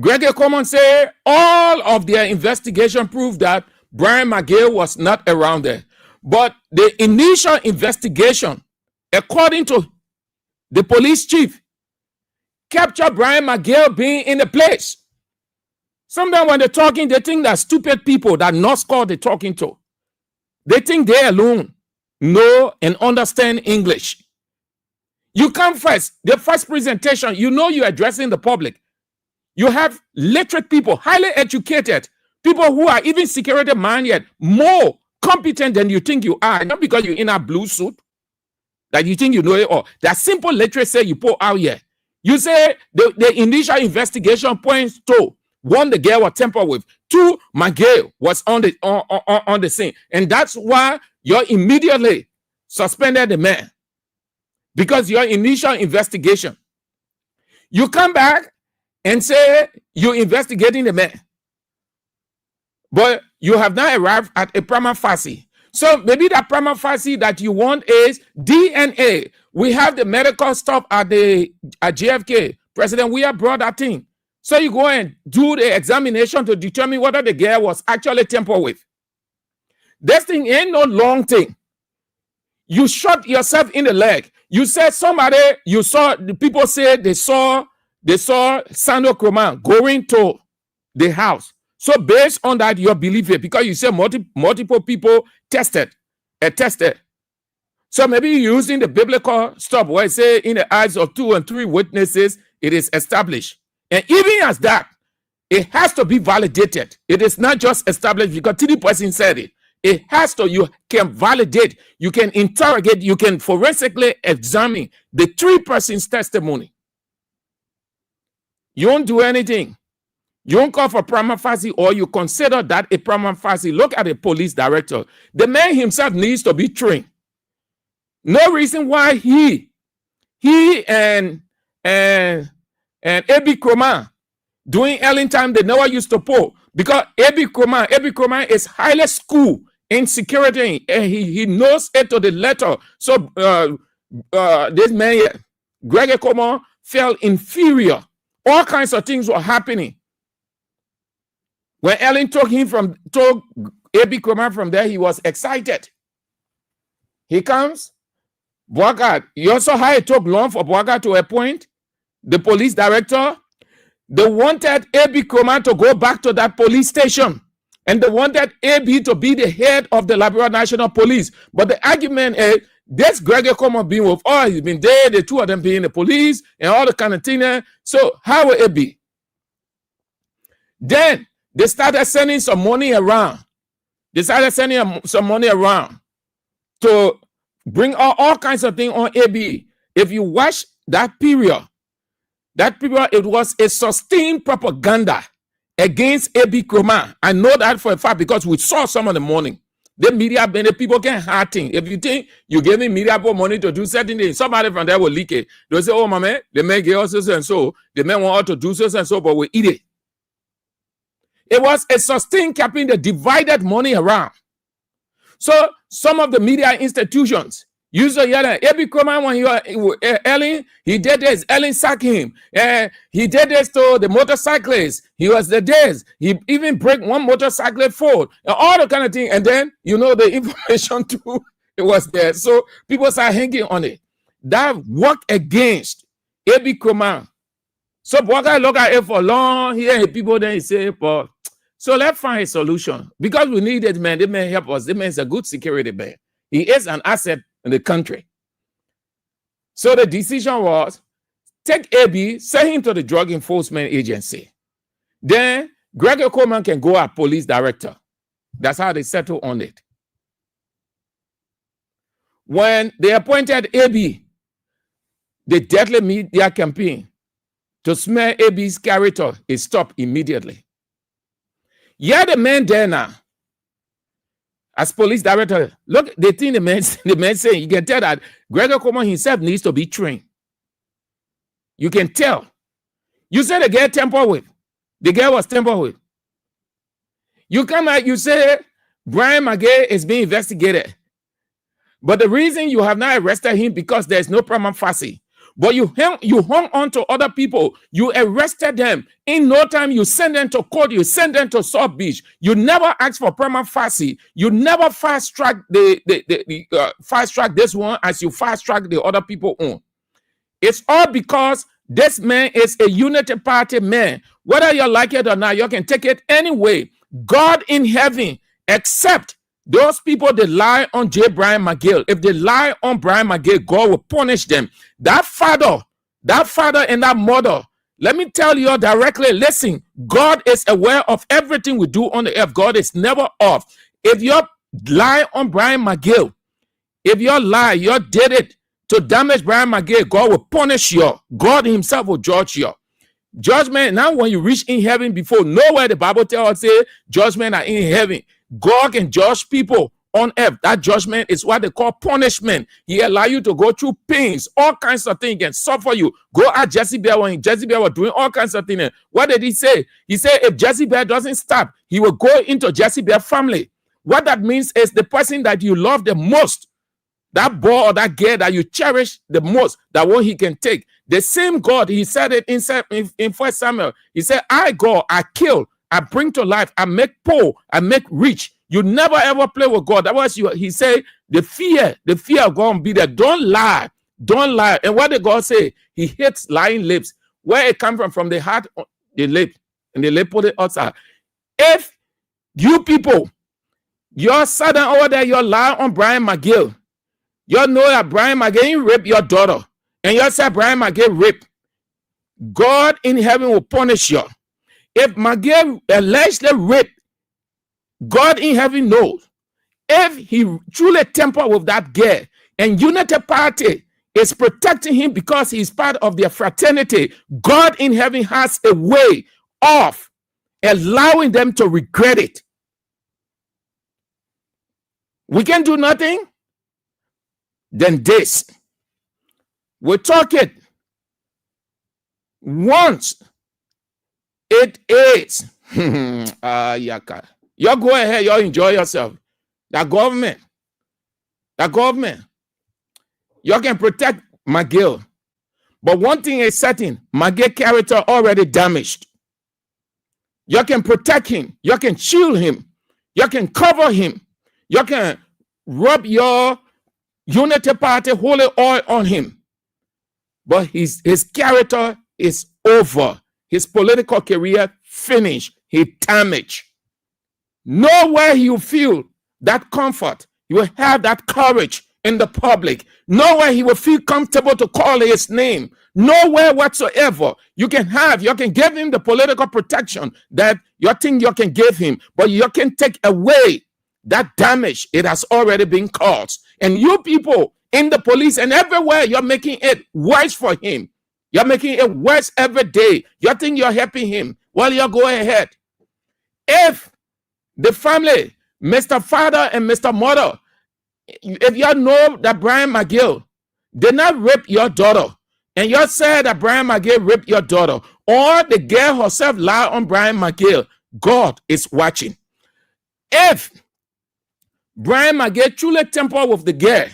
Gregory Common say all of their investigation proved that Brian McGill was not around there. But the initial investigation, according to the police chief, captured Brian McGill being in the place. Sometimes when they're talking, they think that stupid people that not score they're talking to. They think they alone know and understand English. You come first, the first presentation, you know you're addressing the public. You have literate people, highly educated, people who are even security minded, more competent than you think you are. Not because you're in a blue suit, that you think you know it all. That simple literacy you put out here. You say the initial investigation points to, one, the girl was tampered with. Two, McGill was on the scene. And that's why you immediately suspended the man. Because your initial investigation. You come back and say you're investigating the man. But you have not arrived at a prima facie. So maybe that prima facie that you want is DNA. We have the medical stuff at JFK. President Weah brought that thing. So you go and do the examination to determine whether the girl was actually tampered with. This thing ain't no long thing. You shot yourself in the leg. You said somebody, you saw, the people say they saw Sandro Kroman going to the house. So based on that, you believe it because you say multiple people tested. So maybe you're using the biblical stuff where it say in the eyes of 2 and 3 witnesses, it is established. And even as that, it has to be validated. It is not just established because 3 persons said it. It has to, you can validate, you can interrogate, you can forensically examine the 3 persons' testimony. You won't do anything. You won't call for prima facie or you consider that a prima facie. Look at the police director. The man himself needs to be trained. No reason why he and A.B. Kroman during early time they never used to pull because A.B. Kroman is highly schooled in security and he knows it to the letter. So this man here, Gregory Kroman, felt inferior. All kinds of things were happening. When Ellen took A.B. Kroman from there, he was excited. He comes. Boaga, you also how it took long for Boaga to appoint the police director. They wanted A.B. Kromah to go back to that police station. And they wanted A.B. to be the head of the Liberia National Police. But the argument is, this Gregory Kromah being with all, he's been there, the two of them being the police, and all the kind of thing there. So how will it be? Then they started sending some money around. They started sending some money around to bring all kinds of things on A.B. If you watch that period, it was a sustained propaganda against A.B. Kromah. I know that for a fact because we saw some in the morning. The media, many people can hard thing. If you think you're giving media money to do certain things, somebody from there will leak it. They'll say, oh, my man, the man gave us so and so. The man want to do so and so, but we eat it. It was a sustained campaign that divided money around. So some of the media institutions used to yell at A.B. Kromah when he was Ellen, he did this, Ellen sacked him. He did this to the motorcyclists. He was the days. He even break one motorcyclist foot, and all the kind of thing. And then, you know, the information too, it was there. So people start hanging on it. That worked against A.B. Kromah. So Boaga look at it for long, here people then say, but so let's find a solution. Because we need it, man. They may help us. They may is a good security man. He is an asset in the country. So the decision was, take A.B., send him to the Drug Enforcement Agency. Then Gregory Kromah can go as police director. That's how they settled on it. When they appointed A.B., the deadly media campaign to smear A.B.'s character is stopped immediately. Yeah, the man there now, as police director, look, the thing the man saying, you can tell that Gregory Kromah himself needs to be trained. You can tell. You say the girl tampered with. The girl was tampered with. You come out, you say Brian McGay is being investigated. But the reason you have not arrested him because there's no prima facie. But you hung on to other people. You arrested them. In no time, you send them to court. You send them to South Beach. You never ask for prima facie. You never fast track fast track this one as you fast track the other people on. It's all because this man is a unity party man. Whether you like it or not, you can take it anyway. God in heaven, except those people that lie on J. Brian McGill. If they lie on Brian McGill, God will punish them. That father and that mother, let me tell you directly, listen, God is aware of everything we do on the earth. God is never off. If you lie on Brian McGill, if you lie, you did it to damage Brian McGill, God will punish you. God himself will judge you. Judgment, now when you reach in heaven, before nowhere the Bible tells us, say, judgment are in heaven. God can judge people on earth. That judgment is what they call punishment. He allow you to go through pains, all kinds of things. He can suffer you. Go at Jezebel when Jezebel was doing all kinds of things. What did he say? He said if Jezebel doesn't stop, he will go into Jezebel's family. What that means is the person that you love the most, that boy or that girl that you cherish the most, that one he can take. The same God, he said it in 1 Samuel. He said, I go, I kill, I bring to life, I make poor, I make rich. You never ever play with God. That was he said, the fear of God will be there. Don't lie. Don't lie. And what did God say? He hates lying lips. Where it comes from the heart, the lip, and the lip put it outside. If you people, you're sudden over there, you're lying on Brian McGill. You know that Brian McGill raped your daughter. And you say Brian McGill raped. God in heaven will punish you. If McGill allegedly raped, God in heaven knows. If he truly tempered with that girl, and Unity Party is protecting him because he's part of their fraternity, God in heaven has a way of allowing them to regret it. We can do nothing. Then this. We talk it once. It is. You go ahead, you enjoy yourself. That government, you can protect McGill. But one thing is certain, McGill character already damaged. You can protect him. You can shield him. You can cover him. You can rub your Unity Party holy oil on him. But his character is over. His political career finished. He damaged. Nowhere you feel that comfort. You will have that courage in the public. Nowhere he will feel comfortable to call his name. Nowhere whatsoever. You can give him the political protection that you think you can give him, but you can take away that damage it has already been caused. And you people in the police and everywhere, you're making it worse for him. You're making it worse every day. You think you're helping him. Well, you go ahead. If the family, Mr. Father and Mr. Mother, if you know that Brian McGill did not rape your daughter, and you said that Brian McGill raped your daughter, or the girl herself lied on Brian McGill, God is watching. If Brian McGill truly tampered with the girl,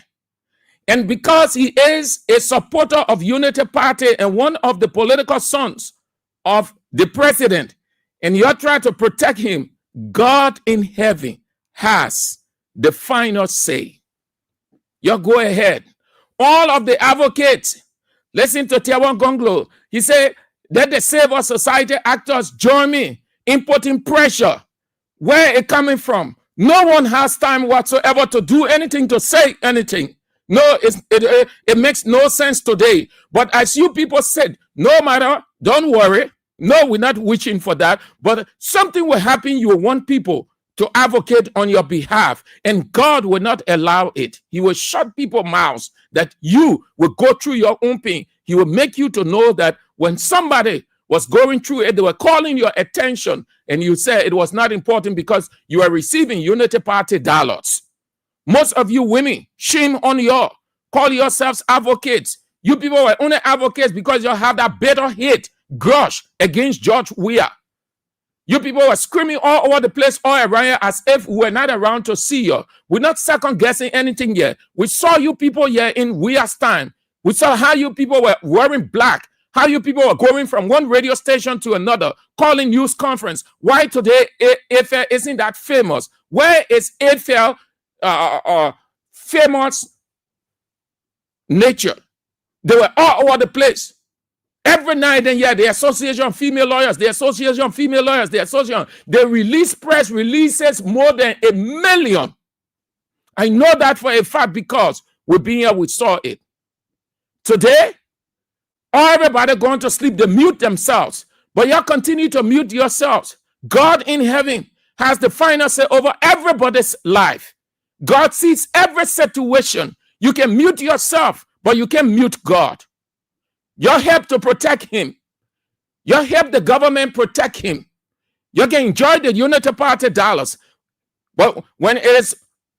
and because he is a supporter of Unity Party and one of the political sons of the president, and you're trying to protect him, God in heaven has the final say. You go ahead. All of the advocates, listen to Tiawan Gonglo. He said, let the Save Our Society actors join me in putting pressure. Where it coming from? No one has time whatsoever to do anything, to say anything. No, it makes no sense today. But as you people said, no matter, don't worry. No, we're not wishing for that. But something will happen. You will want people to advocate on your behalf. And God will not allow it. He will shut people's mouths that you will go through your own pain. He will make you to know that when somebody was going through it, they were calling your attention. And you said it was not important because you are receiving Unity Party dollars. Most of you women, shame on you. Call yourselves advocates. You people were only advocates because you have that bitter hate, grudge against George Weah. You people were screaming all over the place, all around here, as if we were not around to see you. We're not second guessing anything yet. We saw you people here in Weah's time. We saw how you people were wearing black, how you people were going from one radio station to another, calling news conference. Why today AFL isn't that famous? Where is AFL famous nature? They were all over the place. Every night and yeah, the Association of Female Lawyers, the Association of Female Lawyers, the Association, they release press releases more than 1 million. I know that for a fact because we've been here, we saw it. Today, everybody going to sleep, they mute themselves, but you continue to mute yourselves. God in heaven has the final say over everybody's life. God sees every situation. You can mute yourself, but you can mute God. You help to protect him. You help the government protect him. You can enjoy the Unity Party dollars. But when it is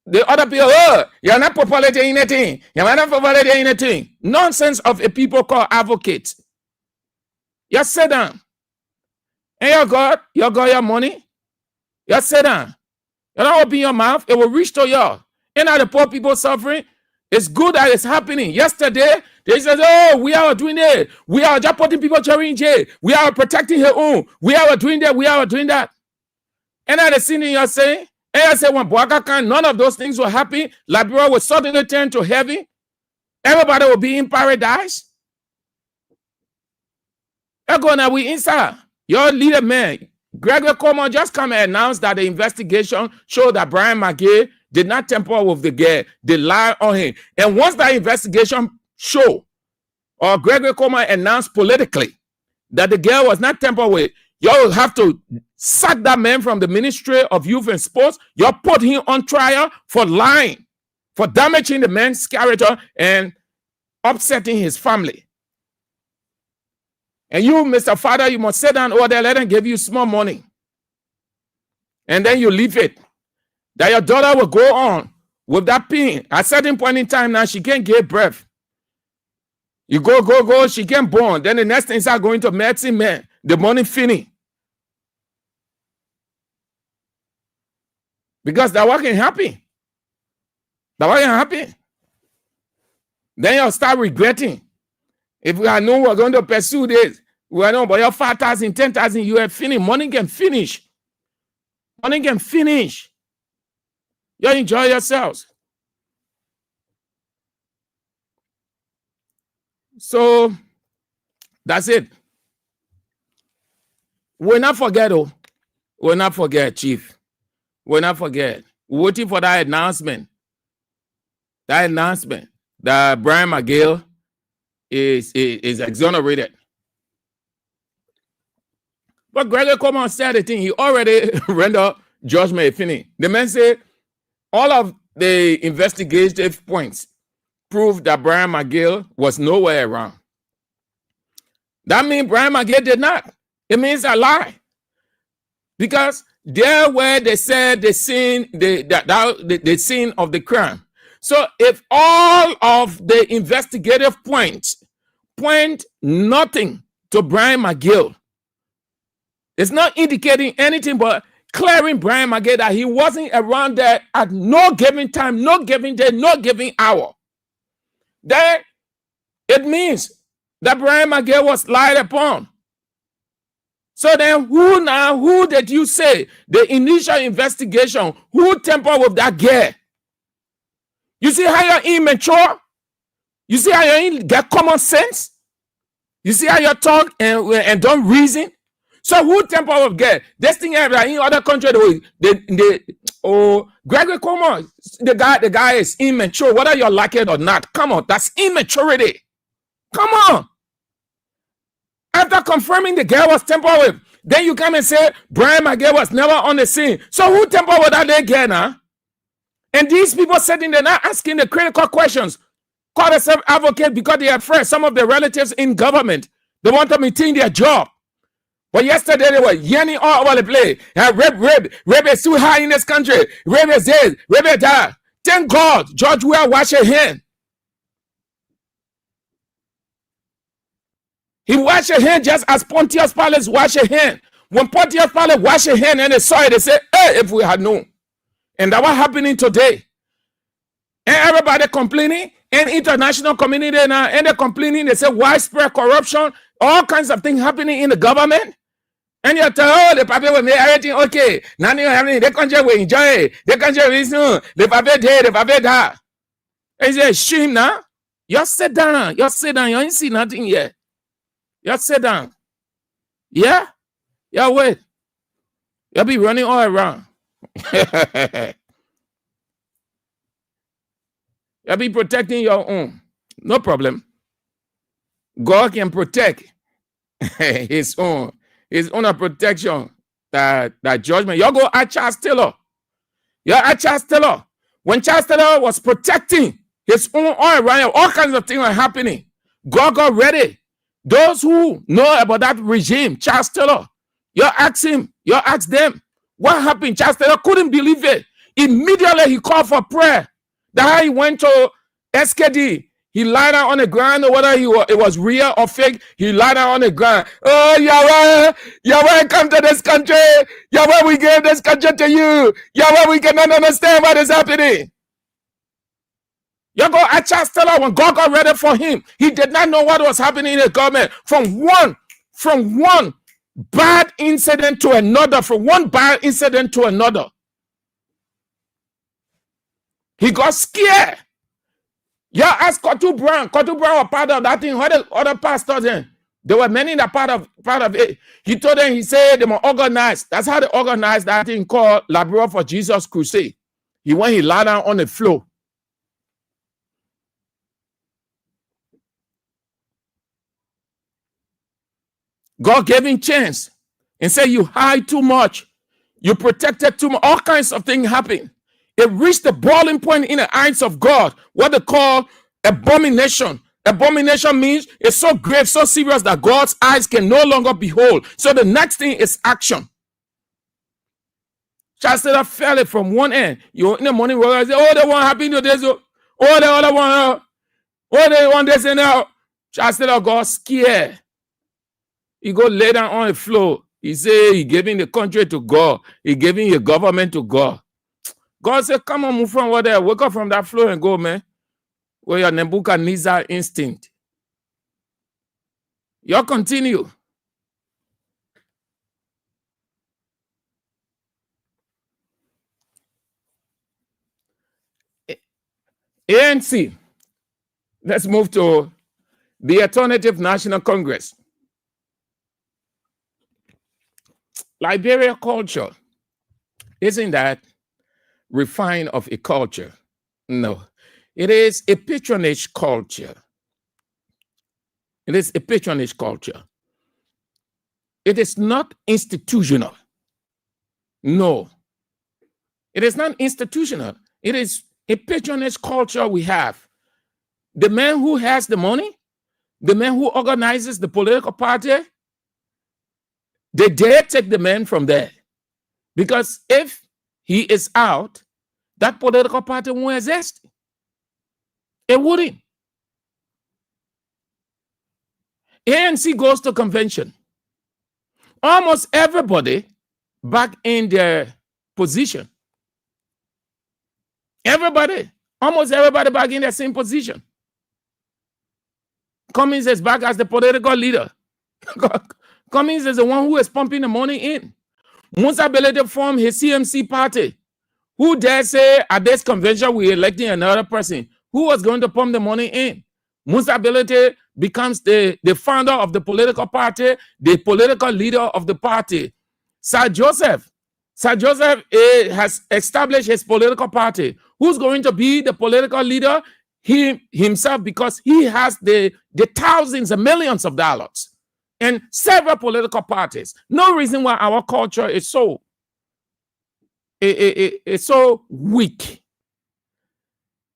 the other people, oh, you're not populating anything. You're not populating anything. Nonsense of a people called advocates. You sit down. And you got your money. You sit down. You don't open your mouth. It will reach to you. And now the poor people suffering. It's good that it's happening. Yesterday, they said, oh, we are doing it. We are just putting people in jail. We are protecting her own. We are doing that. We are doing that. And now the scene you're saying, and I say, when Boaka can, none of those things will happen. Liberia will suddenly turn to heaven. Everybody will be in paradise. You're going to be inside. Your leader, man, Gregory Coleman just come and announced that the investigation showed that Brian McGill did not tamper with the girl. They lied on him. And once that investigation showed, or Gregory Coleman announced politically that the girl was not tampered with, you will have to sack that man from the Ministry of Youth and Sports. You put him on trial for lying, for damaging the man's character and upsetting his family. And you, Mr. Father, you must sit down over there, let them give you small money. And then you leave it. That your daughter will go on with that pain. At a certain point in time now, she can't give birth. You go, she can't born. Then the next thing is going to medicine, man. The money finish. Because that wasn't happy. That wasn't happy. Then you'll start regretting. If we had known we're going to pursue this, we are known, but your 5,000, 10,000, you have finished. Money can finish. Money can finish. You enjoy yourselves. So that's it. We'll not forget, we'll not forget, Chief. We'll not forget. Waiting for that announcement. That announcement that Brian McGill is exonerated. But Gregory Coleman said the thing. He already rendered judgment finished. The man said all of the investigative points proved that Brian McGill was nowhere around. That means Brian McGill did not. It means a lie. Because there where they said the scene, the scene of the crime. So if all of the investigative points point nothing to Brian McGill, it's not indicating anything but clearing Brian McGill that he wasn't around there at no given time, no given day, no given hour. Then it means that Brian McGill was lied upon. So then who did you say the initial investigation, who tampered with that girl? You see how you're immature? You see how you get common sense? You see how you talk and don't reason? So who tampered with girl? This thing in other countries, Gregory Coleman, the guy is immature, whether you like it or not. Come on, that's immaturity. Come on. After confirming the girl was tampered with, then you come and say Brian McGill was never on the scene. So who tampered with that girl now? And these people sitting there not asking the critical questions, call themselves advocate because they are afraid. Some of the relatives in government, they want them to think their job. But yesterday they were yelling all over the place. Rape is too high in this country. Rape is this, rape is that. Thank God, George Weah washed his hand. He washed his hand just as Pontius Pilate washed his hand. When Pontius Pilate washed his hand and they saw it, they said, hey, if we had known. And that's what's happening today. And everybody complaining, and international community now, and they're complaining, they say widespread corruption, all kinds of things happening in the government. And you tell, oh, the paper will make everything okay. Nothing happening, the country will enjoy it. The country will listen. The paper there, the paper that. It's a shame now. You sit down. You sit down. You ain't see nothing yet. You sit down. Yeah? Yeah, wait. You'll be running all around. You'll be protecting your own. No problem. God can protect his own protection, that judgment. You go at Charles Taylor. You're at Charles Taylor. When Charles Taylor was protecting his own all around, all kinds of things were happening. God got ready. Those who know about that regime, Charles Taylor, you ask him, you ask them, what happened? Charles Taylor couldn't believe it. Immediately he called for prayer. That he went to SKD. He lied down on the ground, or whether it was real or fake, he lied down on the ground. Oh, Yahweh, come to this country. Yahweh, we gave this country to you. Yahweh, we cannot understand what is happening. You go at Charles Taylor when God got ready for him. He did not know what was happening in the government. From one bad incident to another, from one bad incident to another. He got scared. Yeah, ask Kotu Brown. Kotu Brown was part of that thing. What the other pastors then? There were many that part of it. He told them, he said they were organized. That's how they organized that thing called Labor for Jesus Crusade. He went, he lied down on the floor. God gave him chance and said, you hide too much. You protected too much. All kinds of things happen. It reached the boiling point in the eyes of God, what they call abomination. Abomination means it's so grave, so serious that God's eyes can no longer behold. So the next thing is action. Charles Taylor fell it from one end. You in the morning, I say, oh, they want happy to this. Oh, the other one. Oh, they want this and that. Charles Taylor got scared. He go lay down on the floor. He said he giving the country to God. He giving the government to God. God said, come on, move from over there. Wake up from that floor and go, man. Where your Nebuchadnezzar instinct. You continue. ANC. Let's move to The Alternative National Congress. Liberia culture, isn't that refined of a culture? No. It is a patronage culture. It is a patronage culture. It is not institutional. No. It is not institutional. It is a patronage culture we have. The man who has the money, the man who organizes the political party, they dare take the man from there. Because if he is out, that political party won't exist. It wouldn't. ANC goes to convention. Almost everybody back in their position. Almost everybody back in their same position. Cummings is back as the political leader. Cummings is the one who is pumping the money in. Musa Belede formed his CMC party. Who dare say at this convention we're electing another person? Who was going to pump the money in? Musa Belede becomes the founder of the political party, the political leader of the party. Sir Joseph has established his political party. Who's going to be the political leader? He himself, because he has the thousands and millions of dollars and several political parties. No reason why our culture is so it's so weak.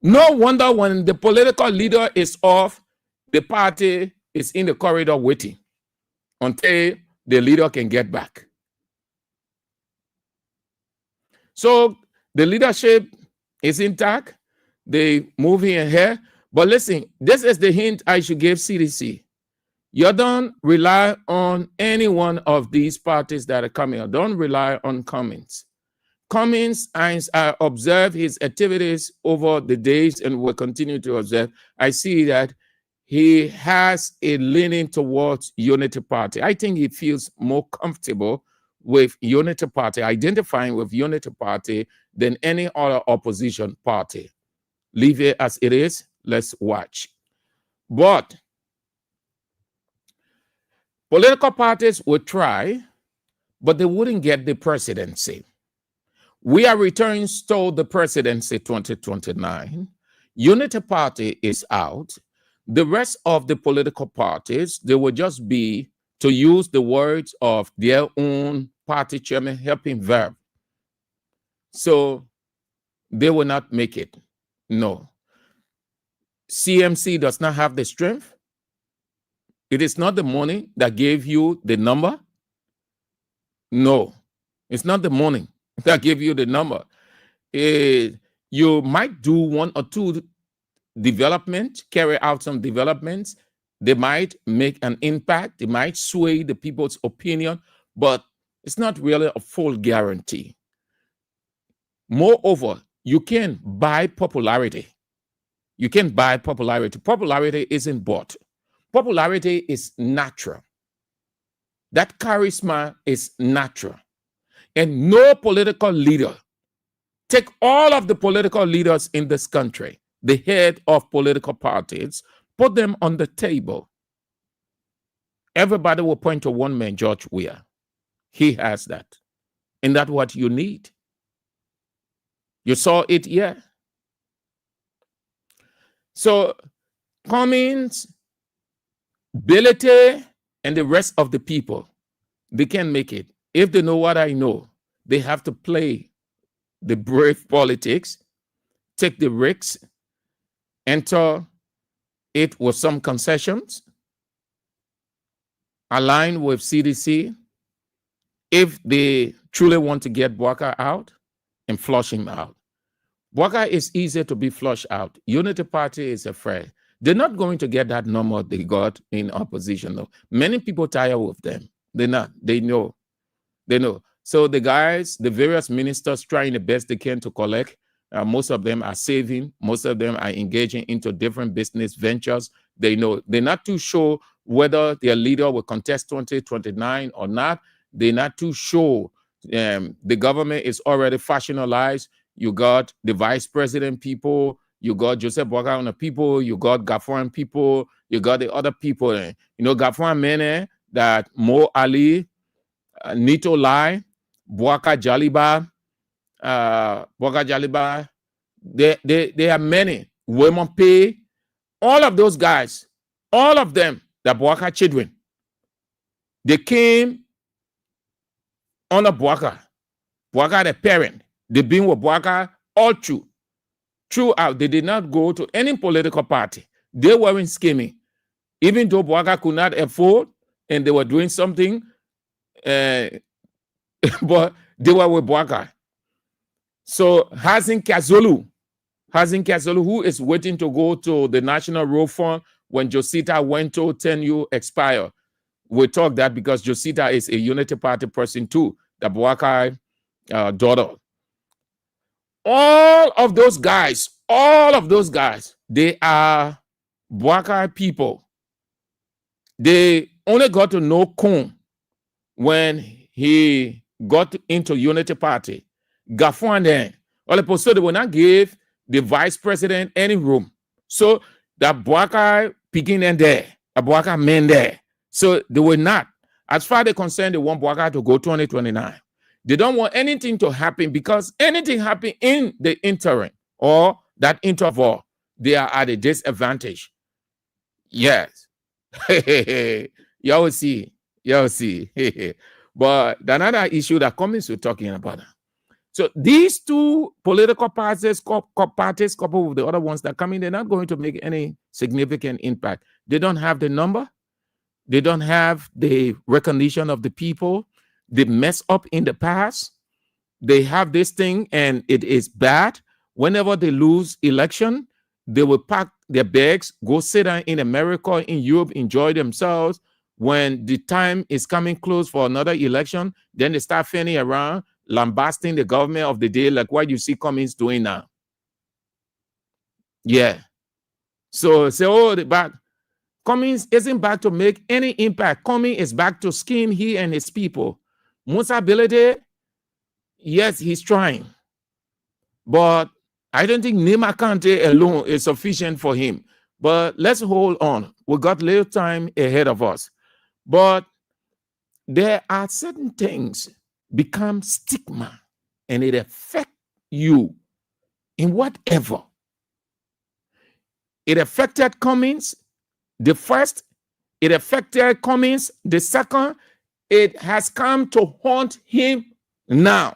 No wonder when the political leader is off, the party is in the corridor waiting until the leader can get back. So the leadership is intact. They moving ahead. But listen, this is the hint I should give CDC. You don't rely on any one of these parties that are coming. Don't rely on Cummings. Cummings, I observe his activities over the days and will continue to observe. I see that he has a leaning towards Unity Party. I think he feels more comfortable with Unity Party, identifying with Unity Party than any other opposition party. Leave it as it is. Let's watch. But political parties would try, but they wouldn't get the presidency. We are returning to the presidency 2029. Unity Party is out. The rest of the political parties, they will just be, to use the words of their own party chairman, helping verb. So they will not make it. No. CMC does not have the strength. It is not the money that gave you the number. No, it's not the money that gave you the number. You might do one or two development, carry out some developments. They might make an impact. They might sway the people's opinion, but it's not really a full guarantee. Moreover, you can buy popularity. You can buy popularity. Popularity isn't bought. Popularity is natural. That charisma is natural. And no political leader, take all of the political leaders in this country, the head of political parties, put them on the table. Everybody will point to one man, George Weah. He has that. And that's what you need. You saw it here. So Cummings, Belete, and the rest of the people, they can make it. If they know what I know, they have to play the brave politics, take the risks, enter it with some concessions, align with CDC, if they truly want to get Bwaka out and flush him out. Bwaka is easier to be flushed out. Unity Party is afraid. They're not going to get that number they got in opposition. Though. Many people tire with them. They're not. They know. They know. So the guys, the various ministers trying the best they can to collect. Most of them are saving. Most of them are engaging into different business ventures. They know. They're not too sure whether their leader will contest 2029 or not. They're not too sure. The government is already factionalized. You got the vice president people. You got Joseph Boakai on the people. You got Gafuan people. You got the other people. You know, Gafuan men that Mo Ali, Nito Lai, Boakai Jaliba. There are many. Women Pay. All of those guys, all of them, the Boakai children, they came under Boakai. Boakai, the parent, they been with Boakai all throughout. They did not go to any political party. They weren't scheming. Even though Boakai could not afford and they were doing something, but they were with Boakai. So Hazin Kazulu, who is waiting to go to the National Road Fund when Josita went to 10-year expire. We talk that because Josita is a Unity Party person too, the Boakai daughter. All of those guys, they are Boakai people. They only got to know Kun when he got into Unity Party. Gafuan then, all the so they will not give the vice president any room. So the Boakai picking in there, the Boakai men there. So they will not. As far as they're concerned, they want Boakai to go 2029. They don't want anything to happen because anything happen in the interim or that interval, they are at a disadvantage. Yes. Y'all see. But another issue that Cummings was talking about. So these two political parties coupled with the other ones that come in, they're not going to make any significant impact. They don't have the number. They don't have the recognition of the people. They mess up in the past. They have this thing and it is bad. Whenever they lose election, they will pack their bags, go sit down in America, in Europe, enjoy themselves. When the time is coming close for another election, then they start fanning around, lambasting the government of the day, like what you see Cummings doing now. Yeah. So say, but Cummings isn't back to make any impact. Cummings is back to scheme he and his people. Musa Bilede, yes, he's trying. But I don't think Nima Kante alone is sufficient for him. But let's hold on. We got little time ahead of us. But there are certain things become stigma and it affects you in whatever. It affected Cummings. The first, it affected Cummings. The second, it has come to haunt him now.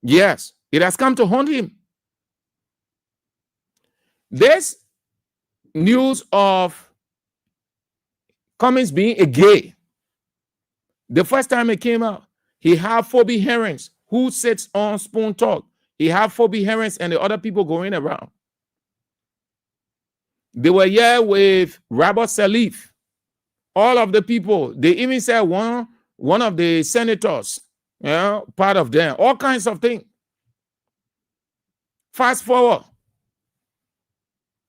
Yes, it has come to haunt him. This news of Cummings being a gay, the first time it came out, he had Phoebe Herons who sits on Spoon Talk. He had Phoebe Herons and the other people going around. They were here with Robert Salif. All of the people, they even said one of the senators, part of them, all kinds of things. Fast forward,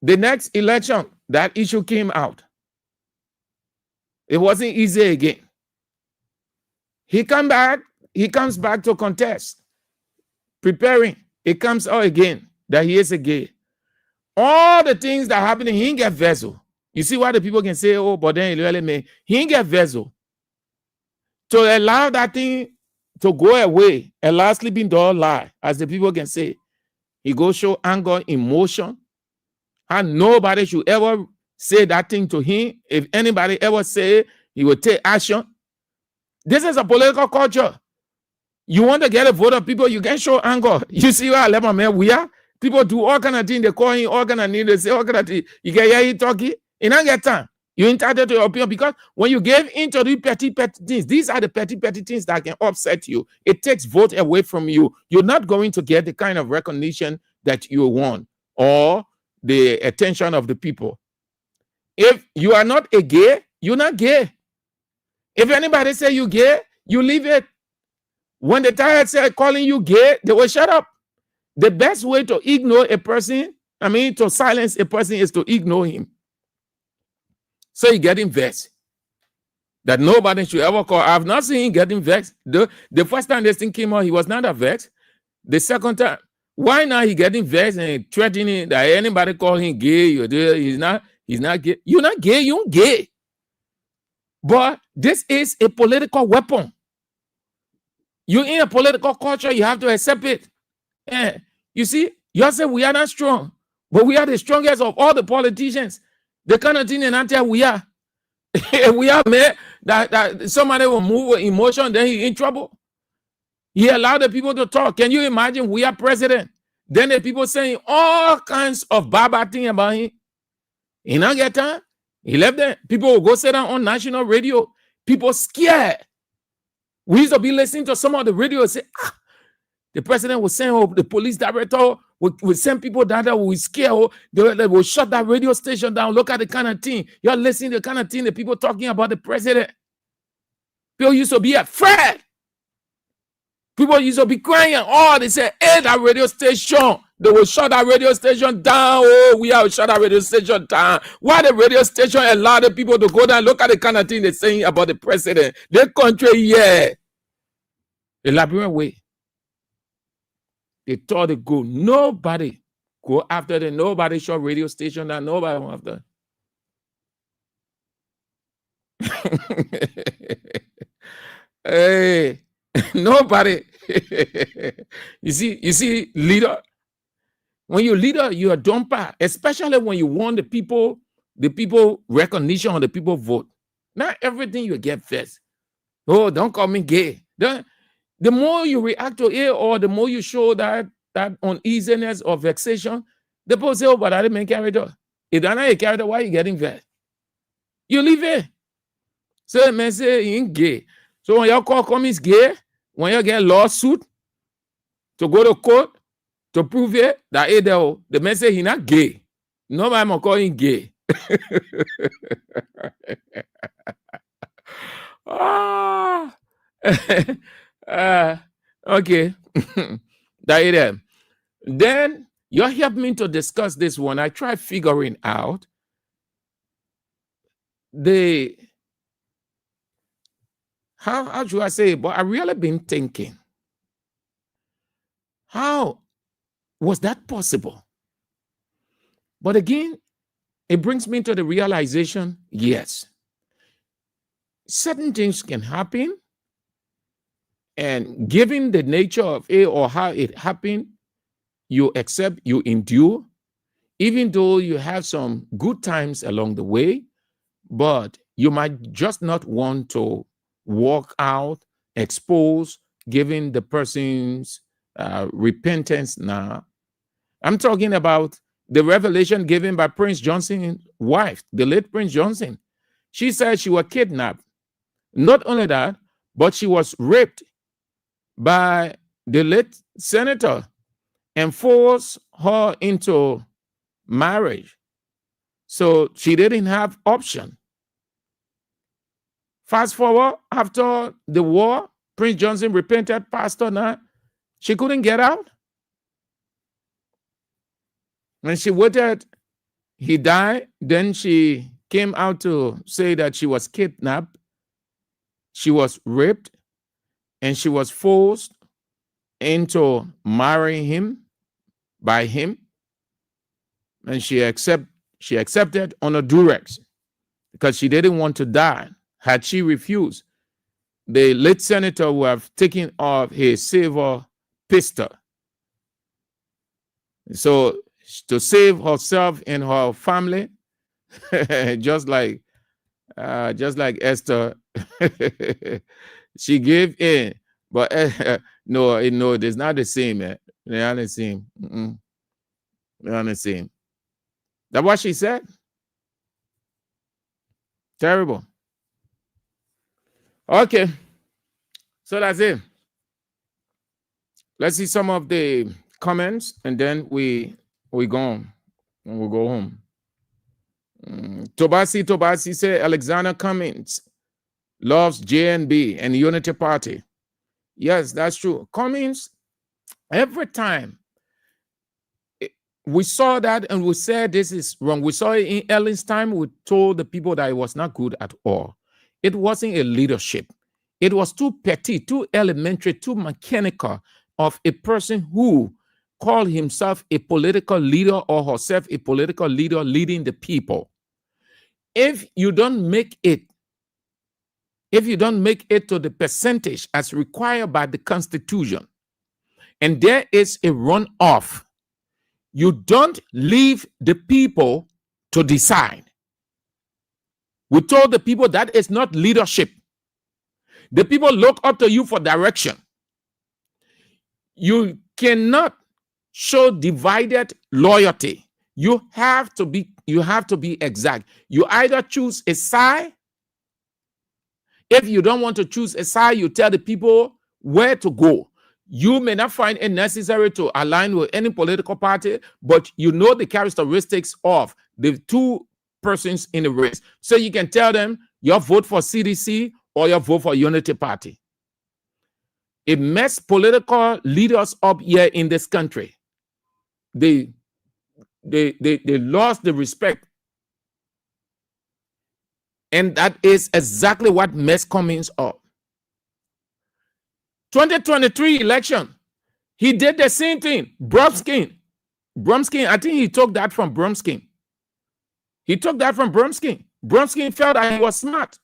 the next election, that issue came out. It wasn't easy again. He comes back to contest, preparing. It comes out again that he is a gay. All the things that happen, he didn't get vessel. You see why the people can say, oh, but then he didn't get vessel. To allow that thing to go away, allow sleeping dog lie, as the people can say. He go show anger, emotion, and nobody should ever say that thing to him. If anybody ever say, he will take action. This is a political culture. You want to get a vote of people, you can show anger. You see where I man we are? People do all kind of things. They call him all kind of things. They say all kind of things. You can hear him talking. You don't get time. You're entitled to your opinion because when you give into the petty things, these are the petty things that can upset you. It takes vote away from you. You're not going to get the kind of recognition that you want or the attention of the people. If you are not a gay, you're not gay. If anybody say you gay, you leave it. When the tired say calling you gay, they will shut up. The best way to ignore a person, to silence a person is to ignore him. So he getting vexed. That nobody should ever call. I've not seen him getting vexed. The first time this thing came out, he was not that vexed. The second time, Why now he getting vexed and threatening that anybody call him gay? He's not gay. You're not gay, you're gay. But this is a political weapon. You're in a political culture, you have to accept it. Yeah. You see, you say we are not strong, but we are the strongest of all the politicians. The kind of thing and we are. We are mad that somebody will move with emotion, then he's in trouble. He allowed the people to talk. Can you imagine we are president? Then the people saying all kinds of bad things about him. He not get time. He left there. People will go sit down on national radio. People scared. We used to be listening to some of the radio and say, the president will send the police director will send people down there will scare. They will shut that radio station down. Look at the kind of thing. You're listening to the kind of thing the people talking about the president. People used to be afraid. People used to be crying. Oh, they say, hey, that radio station. They will shut that radio station down. Oh, we have shut that radio station down. Why the radio station allow the people to go down? Look at the kind of thing they're saying about the president. The country, yeah. The Liberian way. They thought they go. Nobody go after them. Nobody shut radio station down. Nobody went after. Hey, nobody. You see, leader. When you're leader, you're a dumper, especially when you want the people recognition or the people vote. Not everything you get first. Oh, don't call me gay. The more you react to it, or the more you show that uneasiness or vexation, the people say, oh, but I didn't make character. If they're not a character, why are you getting vexed? You leave it. So man say he ain't gay. So when y'all call me gay, when you get a lawsuit to go to court to prove it, that the man say he not gay. Nobody will call him gay. Okay. That then you help me to discuss this one. I try figuring out how should I say it? But I really been thinking, how was that possible? But again, it brings me to the realization, yes, certain things can happen, and given the nature of it or how it happened, you accept, you endure, even though you have some good times along the way, but you might just not want to walk out, expose, giving the person's repentance now. I'm talking about the revelation given by Prince Johnson's wife, the late Prince Johnson. She said she was kidnapped. Not only that, but she was raped by the late senator and forced her into marriage. So she didn't have option. Fast forward, after the war, Prince Johnson repented, pastor now. She couldn't get out. When she waited, he died. Then she came out to say that she was kidnapped, she was raped, and she was forced into marrying him by him. And she accepted on a duress because she didn't want to die. Had she refused, the late senator would have taken off his silver pistol. So to save herself and her family, just like Esther, she gave in. But no, it's not the same. They're not the same. They're not the same. That's what she said. Terrible. Okay, so that's it. Let's see some of the comments, and then we go on, and we'll go home. Tobasi said Alexander Cummings loves JNB and the Unity Party. Yes, that's true. Cummings, every time we saw that and we said this is wrong. We saw it in Ellen's time. We told the people that it was not good at all. It wasn't a leadership. It was too petty, too elementary, too mechanical of a person who call himself a political leader or herself a political leader leading the people, if you don't make it to the percentage as required by the Constitution, and there is a runoff, you don't leave the people to decide. We told the people that is not leadership. The people look up to you for direction. You cannot show divided loyalty. You have to be exact. You either choose a side. If you don't want to choose a side, you tell the people where to go. You may not find it necessary to align with any political party, but you know the characteristics of the two persons in the race. So you can tell them your vote for CDC or your vote for Unity Party. It messed political leaders up here in this country. They lost the respect. And that is exactly what messed Cummings up. 2023 election, he did the same thing. Bromskin, I think he took that from Bromskin. Bromskin felt that he was smart.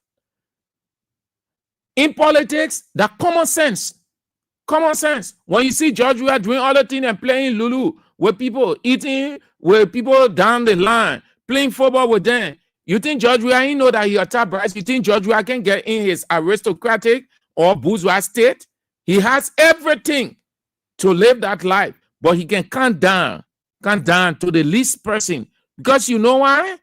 In politics, that common sense. When you see George Weah doing all the things and playing Lulu with people, eating with people down the line, playing football with them, you think George Weah, you know that he attacked Bryce? You think George Weah can get in his aristocratic or bourgeois state? He has everything to live that life, but he can count down to the least person, because you know why?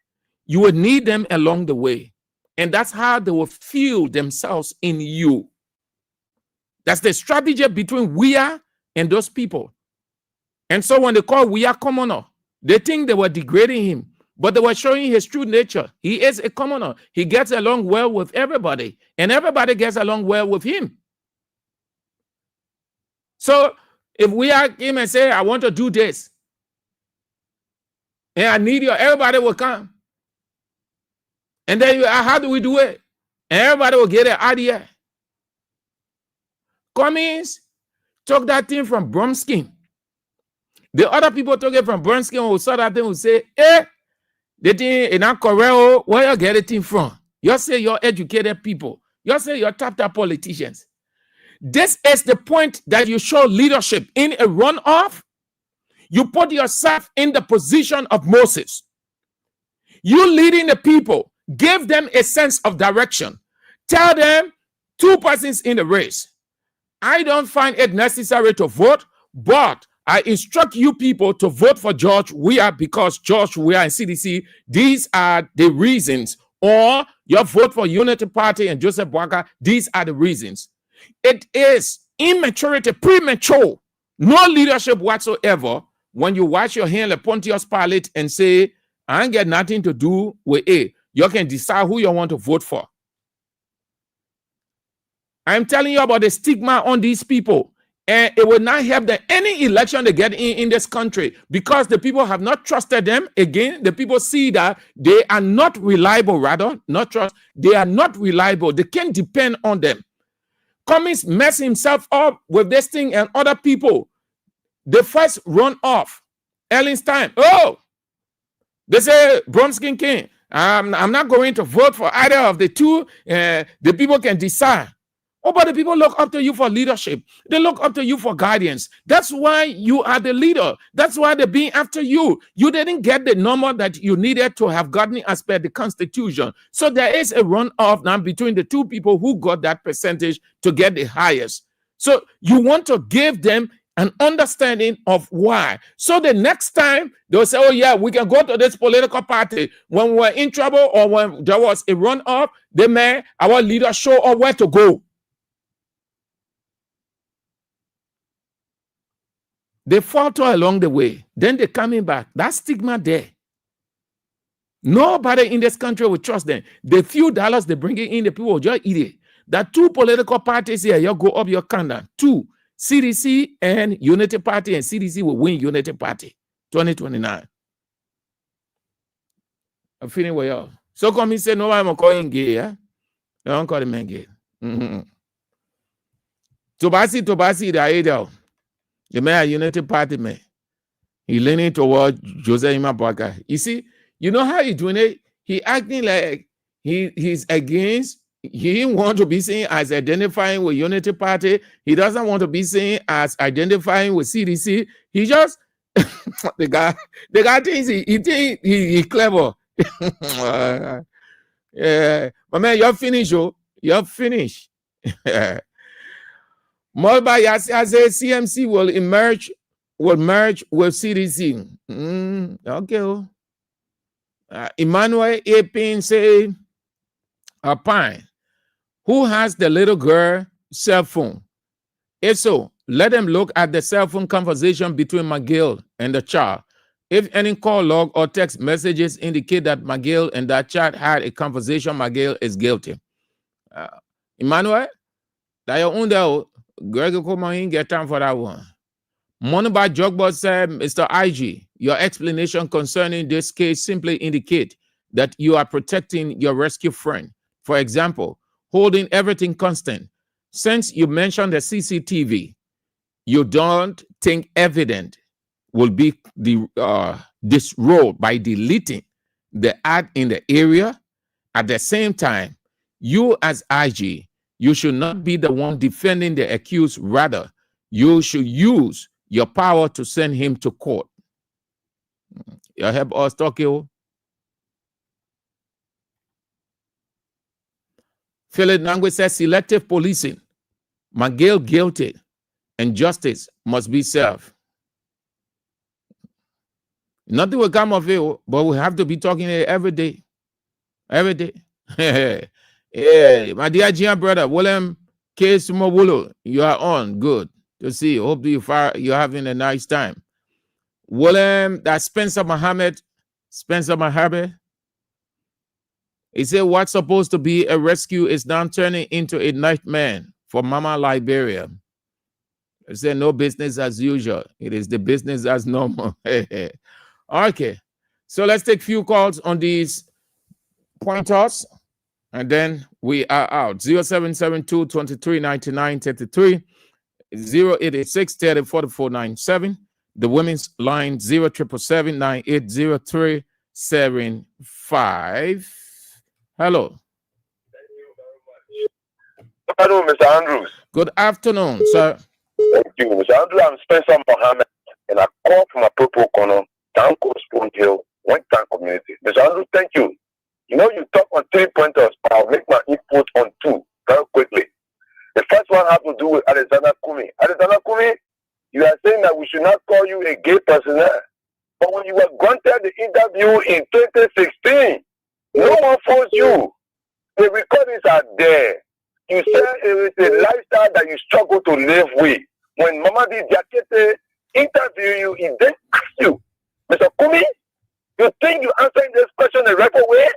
You would need them along the way. And that's how they will feel themselves in you. That's the strategy between Weah and those people. And so when they call Weah commoner, they think they were degrading him, but they were showing his true nature. He is a commoner. He gets along well with everybody, and everybody gets along well with him. So if Weah came and say, I want to do this, and I need you, everybody will come. And then how do we do it? And everybody will get an idea. Cummings took that thing from Bromskin. The other people took it from Bromskin who saw that thing will say, the thing is not correct. Where you get the thing from? You say you're educated people. You say you're top politicians. This is the point that you show leadership. In a runoff, you put yourself in the position of Moses. You leading the people, give them a sense of direction. Tell them two persons in the race. I don't find it necessary to vote, but I instruct you people to vote for George Weah because George Weah and CDC, these are the reasons. Or your vote for Unity Party and Joseph Boakai, these are the reasons. It is immaturity, premature, no leadership whatsoever when you wash your hand like Pontius Pilate and say, I ain't got nothing to do with it. You can decide who you want to vote for. I'm telling you about the stigma on these people, and it will not help them any election they get in this country, because the people have not trusted them. Again, the people see that they are not reliable, they are not reliable. They can't depend on them. Cummings messed himself up with this thing and other people. The first run off, Ellen's time. Oh, they say Bromskin King. I'm not going to vote for either of the two. The people can decide. Oh, but the people look up to you for leadership. They look up to you for guidance. That's why you are the leader. That's why they're being after you. You didn't get the number that you needed to have gotten as per the Constitution. So there is a runoff now between the two people who got that percentage to get the highest. So you want to give them an understanding of why. So the next time they'll say, oh yeah, we can go to this political party. When we're in trouble or when there was a runoff, our leader show us where to go. They falter along the way. Then they're coming back. That stigma there. Nobody in this country will trust them. The few dollars they bring in, the people will just eat it. That two political parties here, you go up your countdown. Two, CDC and Unity Party, and CDC will win Unity Party 2029. I'm feeling well. So come and say, no, I'm calling gay. Yeah? I don't call him gay. Tobasi, the idol. The mayor Unity Party man. He leaning toward Jose Imabwaga. You see, you know how he doing it? He acting like he's against. He didn't want to be seen as identifying with Unity Party. He doesn't want to be seen as identifying with CDC. He just the guy thinks he clever. Yeah, but man, you're finished, yo. You're finished. Molba Yasi CMC will merge with CDC. Okay. Emmanuel Epin say, Pine, who has the little girl cell phone? If so, let them look at the cell phone conversation between McGill and the child. If any call log or text messages indicate that McGill and that child had a conversation, McGill is guilty. Emmanuel, that your own there. Greg, come on, get time for that one. Moneybar Jogbot said, Mr. IG, your explanation concerning this case simply indicate that you are protecting your rescue friend. For example, holding everything constant. Since you mentioned the CCTV, you don't think evident will be disrolled by deleting the ad in the area. At the same time, you as IG, you should not be the one defending the accused. Rather, you should use your power to send him to court. You help us talk you. Philip Nangwe says selective policing. McGill guilty and justice must be served. Nothing will come of it, but we have to be talking it every day. Every day. Yeah, my dear Gian brother, William K. Sumawulo, you are on. Good to see you. Hope you're having a nice time. William, that's Spencer Mohammed. He said, what's supposed to be a rescue is now turning into a nightmare for Mama Liberia. He said, no business as usual. It is the business as normal. Okay. So let's take a few calls on these pointers, and then we are out. 0772 23 99 33, 0886 30 44 97. The women's line 0777 9803 75. Hello. Hello, Mr. Andrews. Good afternoon, sir. Thank you, Mr. Andrews. I'm Spencer Mohammed, and I call from a purple corner, Town Spoon Hill, One Town Community. Mr. Andrews, thank you. You know, you talk on 3 pointers, but I'll make my input on 2 very quickly. The first one has to do with Alexander Kumi. Alexander Kumi, you are saying that we should not call you a gay personnel. But when you were granted the interview in 2016, no one forced you. The recordings are there. You said it is a lifestyle that you struggle to live with. When Mamadi Diakete interviewed you, he then asked you, Mr. Kumi, you think you answered this question the right way?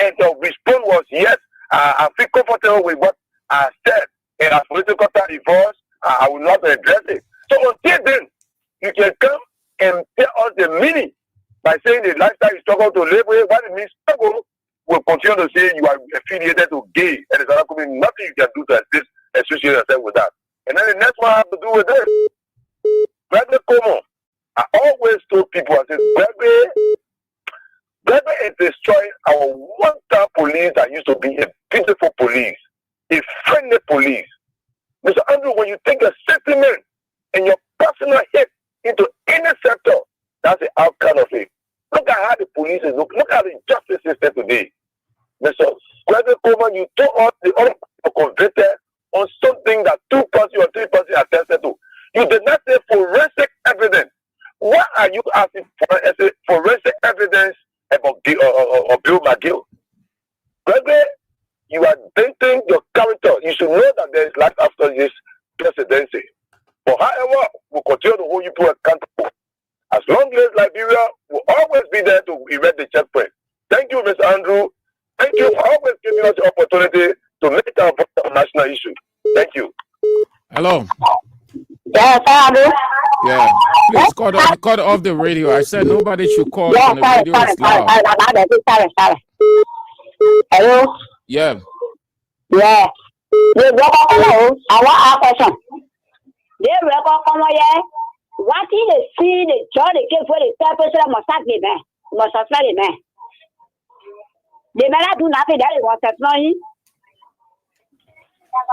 And your response was, yes, I feel comfortable with what I said. And as political divorce, I will not address it. So until then, you can come and tell us the meaning by saying the lifestyle you struggle to live with. What it means struggle will continue to say you are affiliated to gay, and there's nothing you can do to associate yourself with that. And then the next one has to do with this. Gregory Como, I always told people, I said, Gregory is destroying our one-time police that used to be a beautiful police, a friendly police. Mr. Andrew, when you take a sentiment and your personal hit into any sector, that's the outcome of it. Look at how the police is looking. Look at the justice system today. Mr. Gregory Coleman, you told us the other convicted on something that 2 persons or 3 persons attested to. You did not say forensic evidence. What are you asking for as a forensic evidence about Bill McGill? Gregory, you are denting your character. You should know that there is life after this presidency. But however, we'll continue to hold you to accountable. As long as Liberia will always be there to erect the checkpoint. Thank you, Mr. Andrew. Thank you for always giving us the opportunity to make our voice a national issue. Thank you. Hello. Yes, Andrew. Yeah. Please cut off the radio. I said nobody should call on the radio. It's loud. Sorry. Hello? Yeah. Yeah. I want a question. They record come here. What is the see the joy they give for the purpose of Mossack the man? Must have the man. The man do nothing that it was annoying.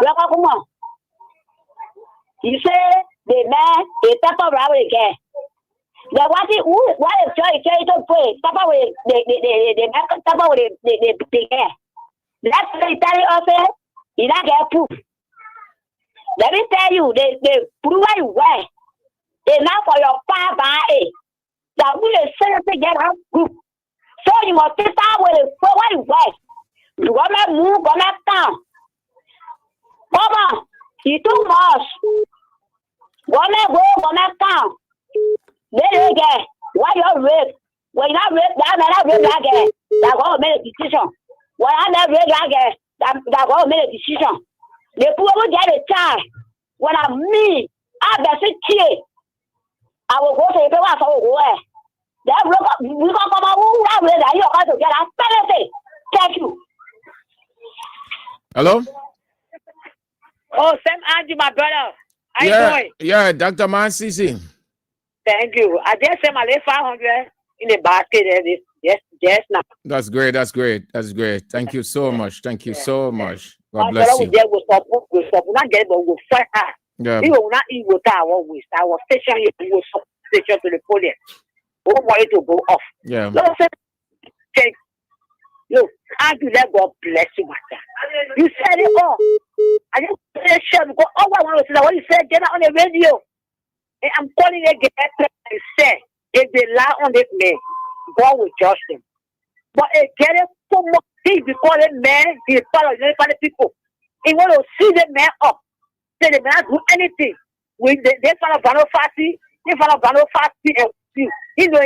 Come on. You say the man is Papa Rabbit again. The what is why is joy to pray? Papa with the Papa with the air. That's the tell you also. You don't get proof. Let me tell you, they prove you well. Enough for your father, that we are seriously get out group. So you must sit down with it for what you want. You want to move, go back down. Mama, you too much. Go back down. Then again, why you rape? When you not rape, that rape again. That all made a decision. When I not rape again, that all made a decision. The poor will get a time. When I mean, I best it. I will go to the house away. That we go come out that you have to get a penalty. Thank you. Hello? Oh, Sam Angie, my brother. How you doing? Yeah, Dr. Mansisi. Thank you. I just sent my 500 in the basket just now. That's great. Thank you so much. God bless you. Yeah. You will not eat with our station. You will station to the podium. We want you to go off. Yeah. Look, how do let God bless you, master? You said it all. I just said, sure, because all I want to say, what you said, get out on the radio. And I'm calling again and say, if they lie on this man, God will judge them. But again, so much things before the man, he follows the people. He want to see the man up. Say they may not do anything. When they follow Bano Fasi, and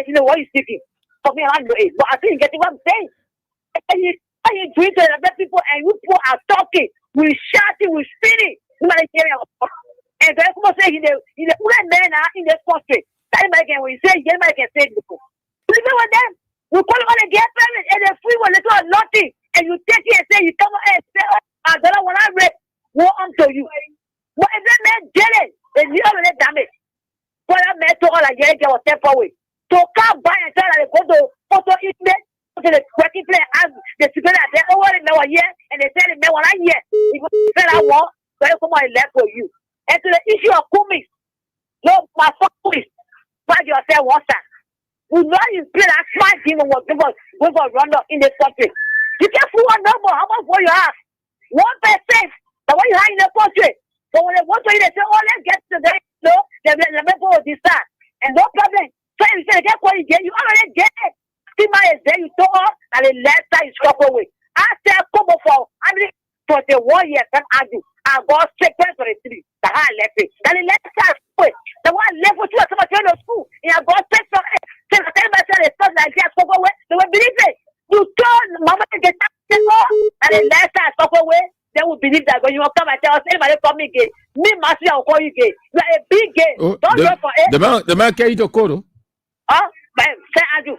you know what he's speaking. For me, I don't know it. But I think you get what I'm saying. And you doing to the people, and you people are talking, we shouting, we spinning. And then come say he's the only man in this country. When you say, you can say it before. Leave it with them. We call them on the get permit, and they're free when they do nothing. And you take it and say, you come and say, I don't know what I read. War unto you. But if that man did it, then you already damage. But that man told all that you was temporary. So come by and tell that they go to photo internet, to the working place, and the security there, oh, what they year, and they tell him, what I hear. He goes to say that war, so they come on and left for you. And to the issue of Kumis, no, my fuck Kumis, find yourself one time. We know you play that smart team and we're going to run up in this country. You can't fool one number, how much will you have? 1%. But what you have in the country? But when they want to you, they say, oh, let's get to the no, they go with this time. And no problem. So you say, get what you get, you already get it. Stima is there, you told us, and the last time you stop away. I said, come for, I mean, 41 years, I'm arguing. I got straight for the 3. The high left it. Then the last time, the one left with you at some of school. And I got straight from it. So I tell myself, it's not like that, stop away. They will believe it. You told Mama to get that, and the last time, stop away. They will believe that when you will come and tell us, anybody call me gay. Me, Master, I'll call you gay. You are a big gay. Oh, don't go for it. The man carry to code. Huh? But say, Andrew,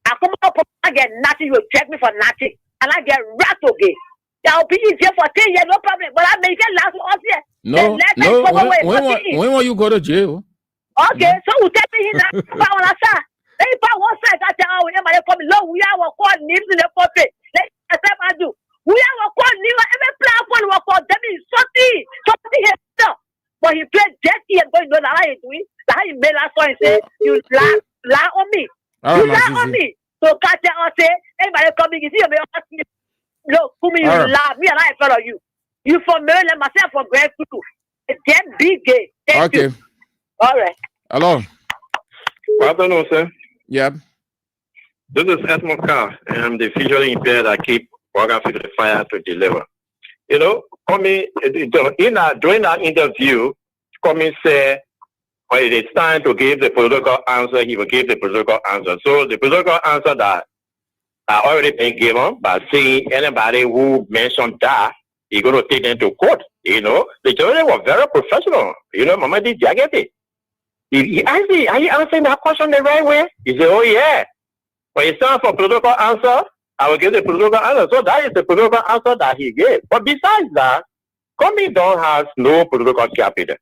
I come up, I get nothing, you will check me for nothing. And I get rattled gay. That will be easier for 10 years, no problem. But I make it last us here. No. When will you go to jail? Okay, so we tell me here now. If I want to say that, whenever they come, Lord, we are called names in the country. Let's accept Andrew. We are called names, every platform we call them is something here. But he played dirty and going to know how he doing. How he made last one and say, you lie on me. You lie on me. So can't tell us, say, anybody coming, you see, you may ask me, look, who me, you lie. Me and I follow you. You from Maryland, myself from Grand Crew. It's damn big gay. Thank you. All right. Hello. Good afternoon, sir. Yeah. This is Esmond Carr, and I'm the visually impaired that keep working through the fire to deliver. You know, during that interview, Comey said, when it is time to give the political answer, he will give the political answer. So the political answer that are already been given by saying anybody who mentioned that, he's going to take them to court. You know, the jury was very professional. You know, Mamadi Jageti. He asked me, are you answering that question the right way? He said, oh yeah. When it's time for political answer, I will give the political answer. So that is the political answer that he gave. But besides that, Comey don't have no political capital.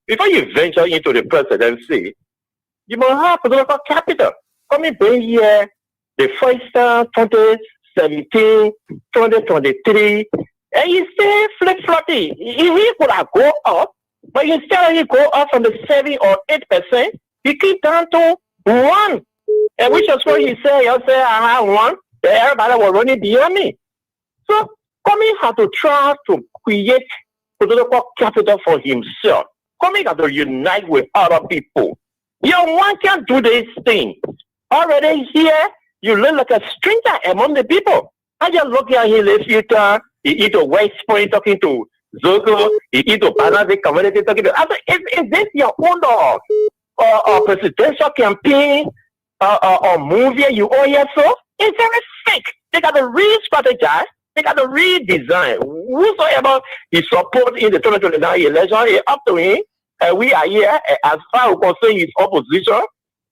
before you venture into the presidency, you must have political capital. Coming back here, the first 2017, 2023, and you say flip-floppy. He could have go up, but instead he go up from the 7 or 8%, he keep down to 1. And which is what he said, I have 1, everybody was running beyond me. So Comey had to try to create political capital for himself. Comey had to unite with other people. One can't do this thing. Already here, you look like a stranger among the people. I just look at him in Utah, he eat a West Point talking to Zogo, he eat a Banana community talking to. I said, is this your own presidential campaign or movie you all here so? It's very fake. They got to re-strategize. They got to redesign. Whosoever he support in the 2029 election, it's up to him. We are here as far as concerned his opposition.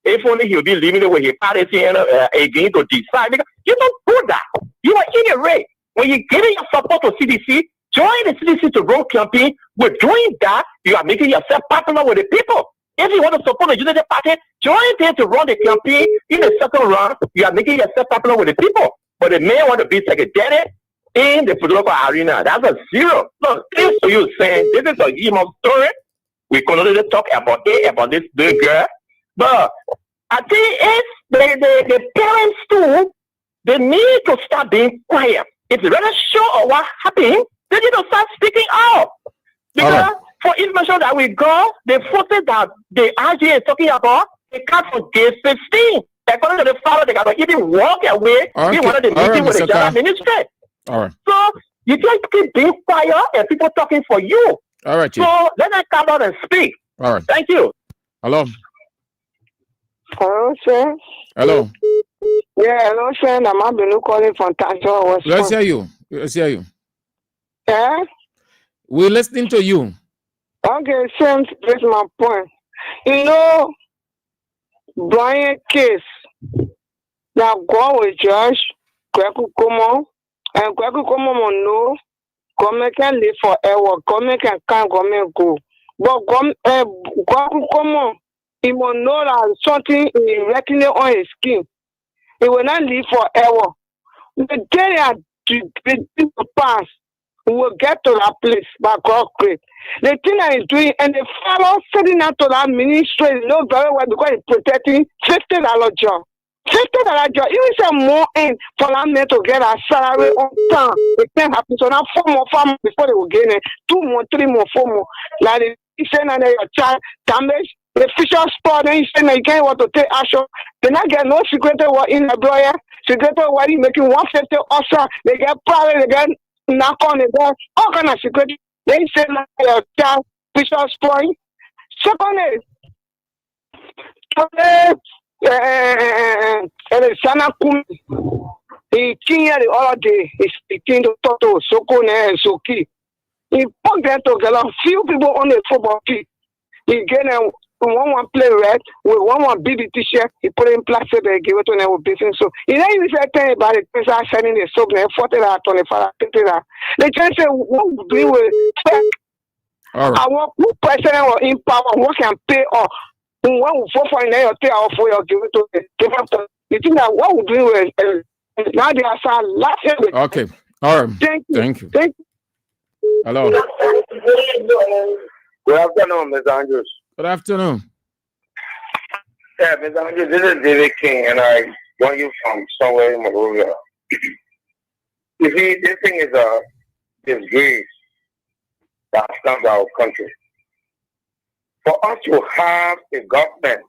If only he'll be leaving with his party again to decide. Because you don't do that. You are in a race. When you're giving your support to CDC, join the CDC to run campaign. With doing that, you are making yourself partner with the people. If you want to support the United Party, join them to run the campaign. In the second round, you are making yourself partner with the people. But the man want to be secretary in the political arena. That's a zero. So this to you saying this is a human story. We can only talk about this little girl. But I think it's the parents too, they need to start being quiet. If they're not sure of what happened, they need to start speaking out. Because for information that we got, the photos that the RG is talking about, they can't forget 15. According to the father, they got to even walk away. He wanted the meeting with the general ministry. All right. So you just keep being quiet and people talking for you. All right, Chief. So let them come out and speak. All right. Thank you. Hello. Hello, sir. Hello. Yeah, hello, sir. I'm Abinu calling from Tanjore. Let's hear you. Let's hear you. Yeah? We're listening to you. Okay, since this is my point. You know, Brian case, now go with Josh, Kweku Komo, and Kweku Komo no, government can live forever, government can come, government go. But Kweku Komo, he will know that something is reckoning on his skin. He will not live forever. The day that the pass, we will get to that place by God grace. The thing that he's doing, and the fellow sitting out to that ministry, you know very well because he's protecting $50 job. $50 job. You say more in for that man to get a salary on time. It can't happen. So now 4 more farmers before they will gain it. 2 more, 3 more, 4 more. Like he said that your child damage the fisher spot, then you say that you can't want to take action. They not get no secretary what in the lawyer. Secretary what he making 150 also. They get private, they get knock on the door, all kind of security. Then you say that your child fisher spot. Secondly, Sana Kumi, he came here the other day, he's speaking to Toto, Soko, and Soki. He put them together, few people on the football field. He get them one play red with one BB t-shirt, he put in plastic and give it to them with business. So he didn't even say anything about it. People are sending the soap, they 40 that 25, 50 that. They just say, what we do with right. I want who president or in power, what can pay or who want to vote for your pay or for your give it to them. Give up to you think that what we do with now they are saying laughing. Okay. All right. Thank you. Thank you. Thank you. Hello. Good afternoon, Ms. Andrews. Good afternoon. Yeah, Ms. Andrews, this is David King, and I join you from somewhere in Monrovia. You see, this thing is a disgrace that stands our country. For us to have a government,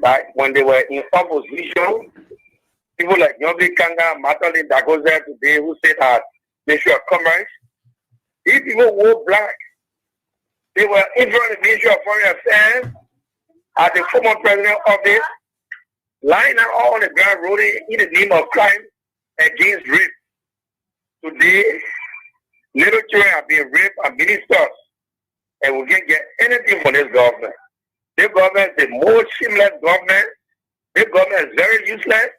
like when they were in opposition, people like Nyobi Kanga, Madeline Dagozer today, who said that they should commerce, these people wore black. They were influenced the Ministry of Foreign Affairs at the former president office, lying out all on the ground, rolling in the name of crime against rape. Today, little children are being raped and ministers, and we can't get anything from this government. This government is the most shameless government. This government is very useless.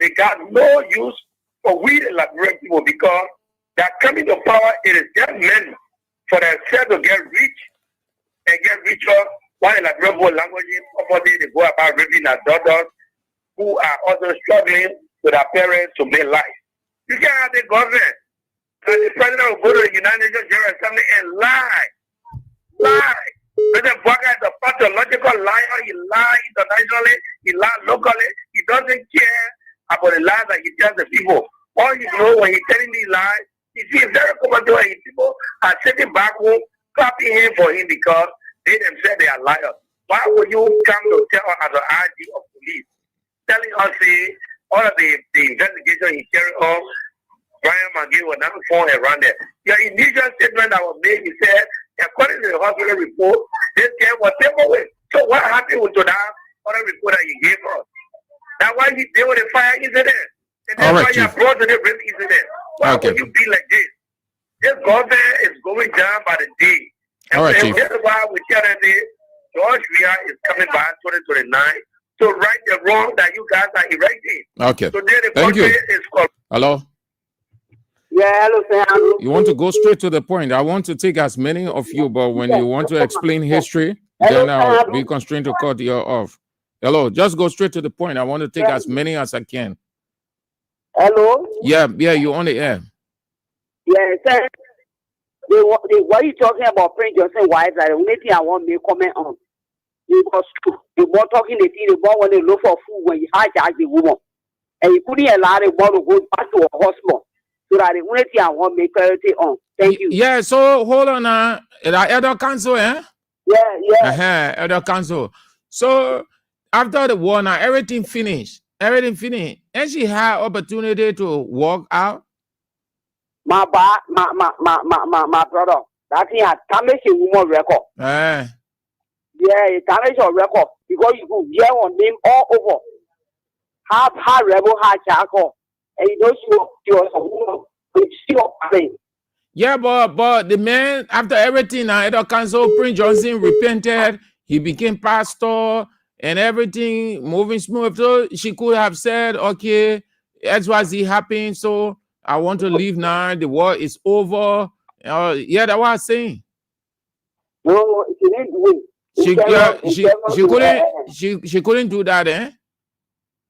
They got no use for we the Liberian people because they're coming to power. It is just meant for themselves to get rich and get richer. While in a global language, property, they go about raping their daughters who are also struggling with their parents to make life. You can't have the government. And the president will go to the United Nations General Assembly and lie. President Bwaka is a pathological liar. He lies internationally. He lies locally. He doesn't care about the lies that he tells the people. All you know when he's telling these lies, he feels very comfortable and people are sitting back home clapping him for him because they themselves they are liars. Why would you come to tell us as an IG of police, telling us all of the investigation he carried on, Brian McGee was not found around there. Your initial statement that was made, he said, according to the hospital report, this guy was taken away. So what happened with that other report that you gave us? That's why he dealt with the fire incident. And that's why you brought to the rape incident. Why would you be like this? This government is going down by the day. And this is why we tell them this. George Weah is coming back 2029 to right the wrong that you guys are erecting. Okay. So then the Thank you. is called. Hello? Yeah, hello, sir. You want to go straight to the point. I want to take as many of you, but when you want to explain history, then I'll be constrained to cut you off. Hello, just go straight to the point. I want to take as many as I can. Hello? Yeah, you're on the air. Yeah, sir. What you talking about Prince Johnson wives are the only thing I want me to comment on. Because the more talking the thing, the more when they look for food when you hijack the woman. And you couldn't allow the woman to go back to a hospital. So that the only thing I want me clarity on. Thank you. Yeah, so hold on now. Elder Council, eh? Yeah. Elder Council. So after the war now, everything finished. And she had opportunity to walk out. My brother. That thing has damaged a woman record. Yeah, it damaged your record because you could hear on name all over. Half rebel, half charcoal. And you know she was a woman. She was playing. Yeah, but the man, after everything, Elder Council, Prince Johnson repented. He became pastor and everything moving smooth. So she could have said, okay, XYZ happened. So I want to leave now. The war is over. Yeah, that's what I'm saying. No, she didn't do it. She couldn't do that, eh?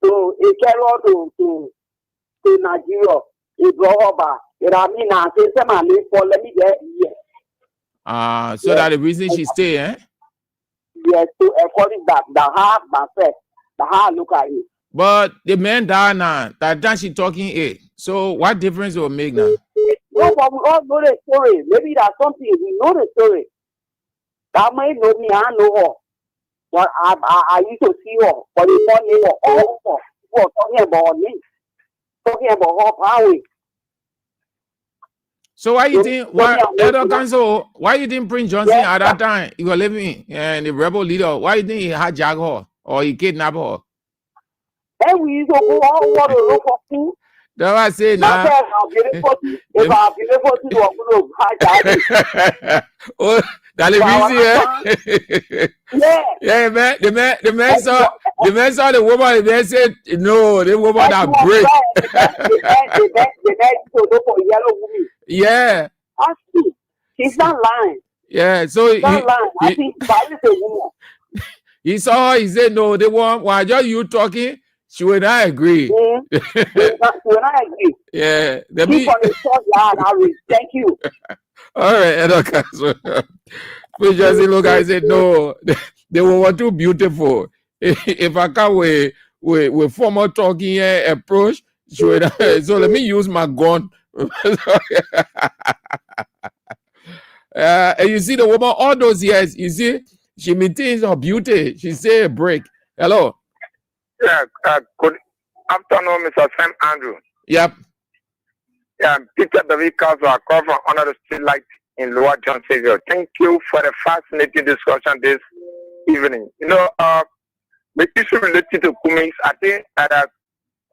So he came out to Nigeria. He brought her back. You know what I mean? Now, let me get here. So that's the reason she stay, eh? Yes, so according to the heart, the heart look at you. But the man died now. That time she talking So what difference will make now? No, but we all know the story. Maybe that's something we know the story. That might know me, I know her. But I used to see her. But the one name of all of us people talking about me. Talking about her power. So why you think Elder Council, why you think Prince Johnson at that time he was living and the rebel leader, why you think he hijacked her or he kidnapped her? And we used to go all over to look for food. That's what I say now. Oh, that's the reason, yeah, man. The man saw the woman. The man said, "No, the woman are great." Yeah. She's not lying. Yeah, so he saw her. He said, "No, the one. Why just you talking?" She will not agree. She will not agree. Yeah. Thank you. All right, Elder Council. Prince Johnson look, I said, no, they were too beautiful. If I come with formal talking approach, she will not, so let me use my gun. And you see the woman all those years, you see, she maintains her beauty. She say a break. Hello. Yeah, good afternoon, Mr. Sam Andrew. Yep. Yeah, Peter David Council, I call from Honor the Street Light in Lower John Savior. Thank you for the fascinating discussion this evening. You know, the issue related to Kumi, I think that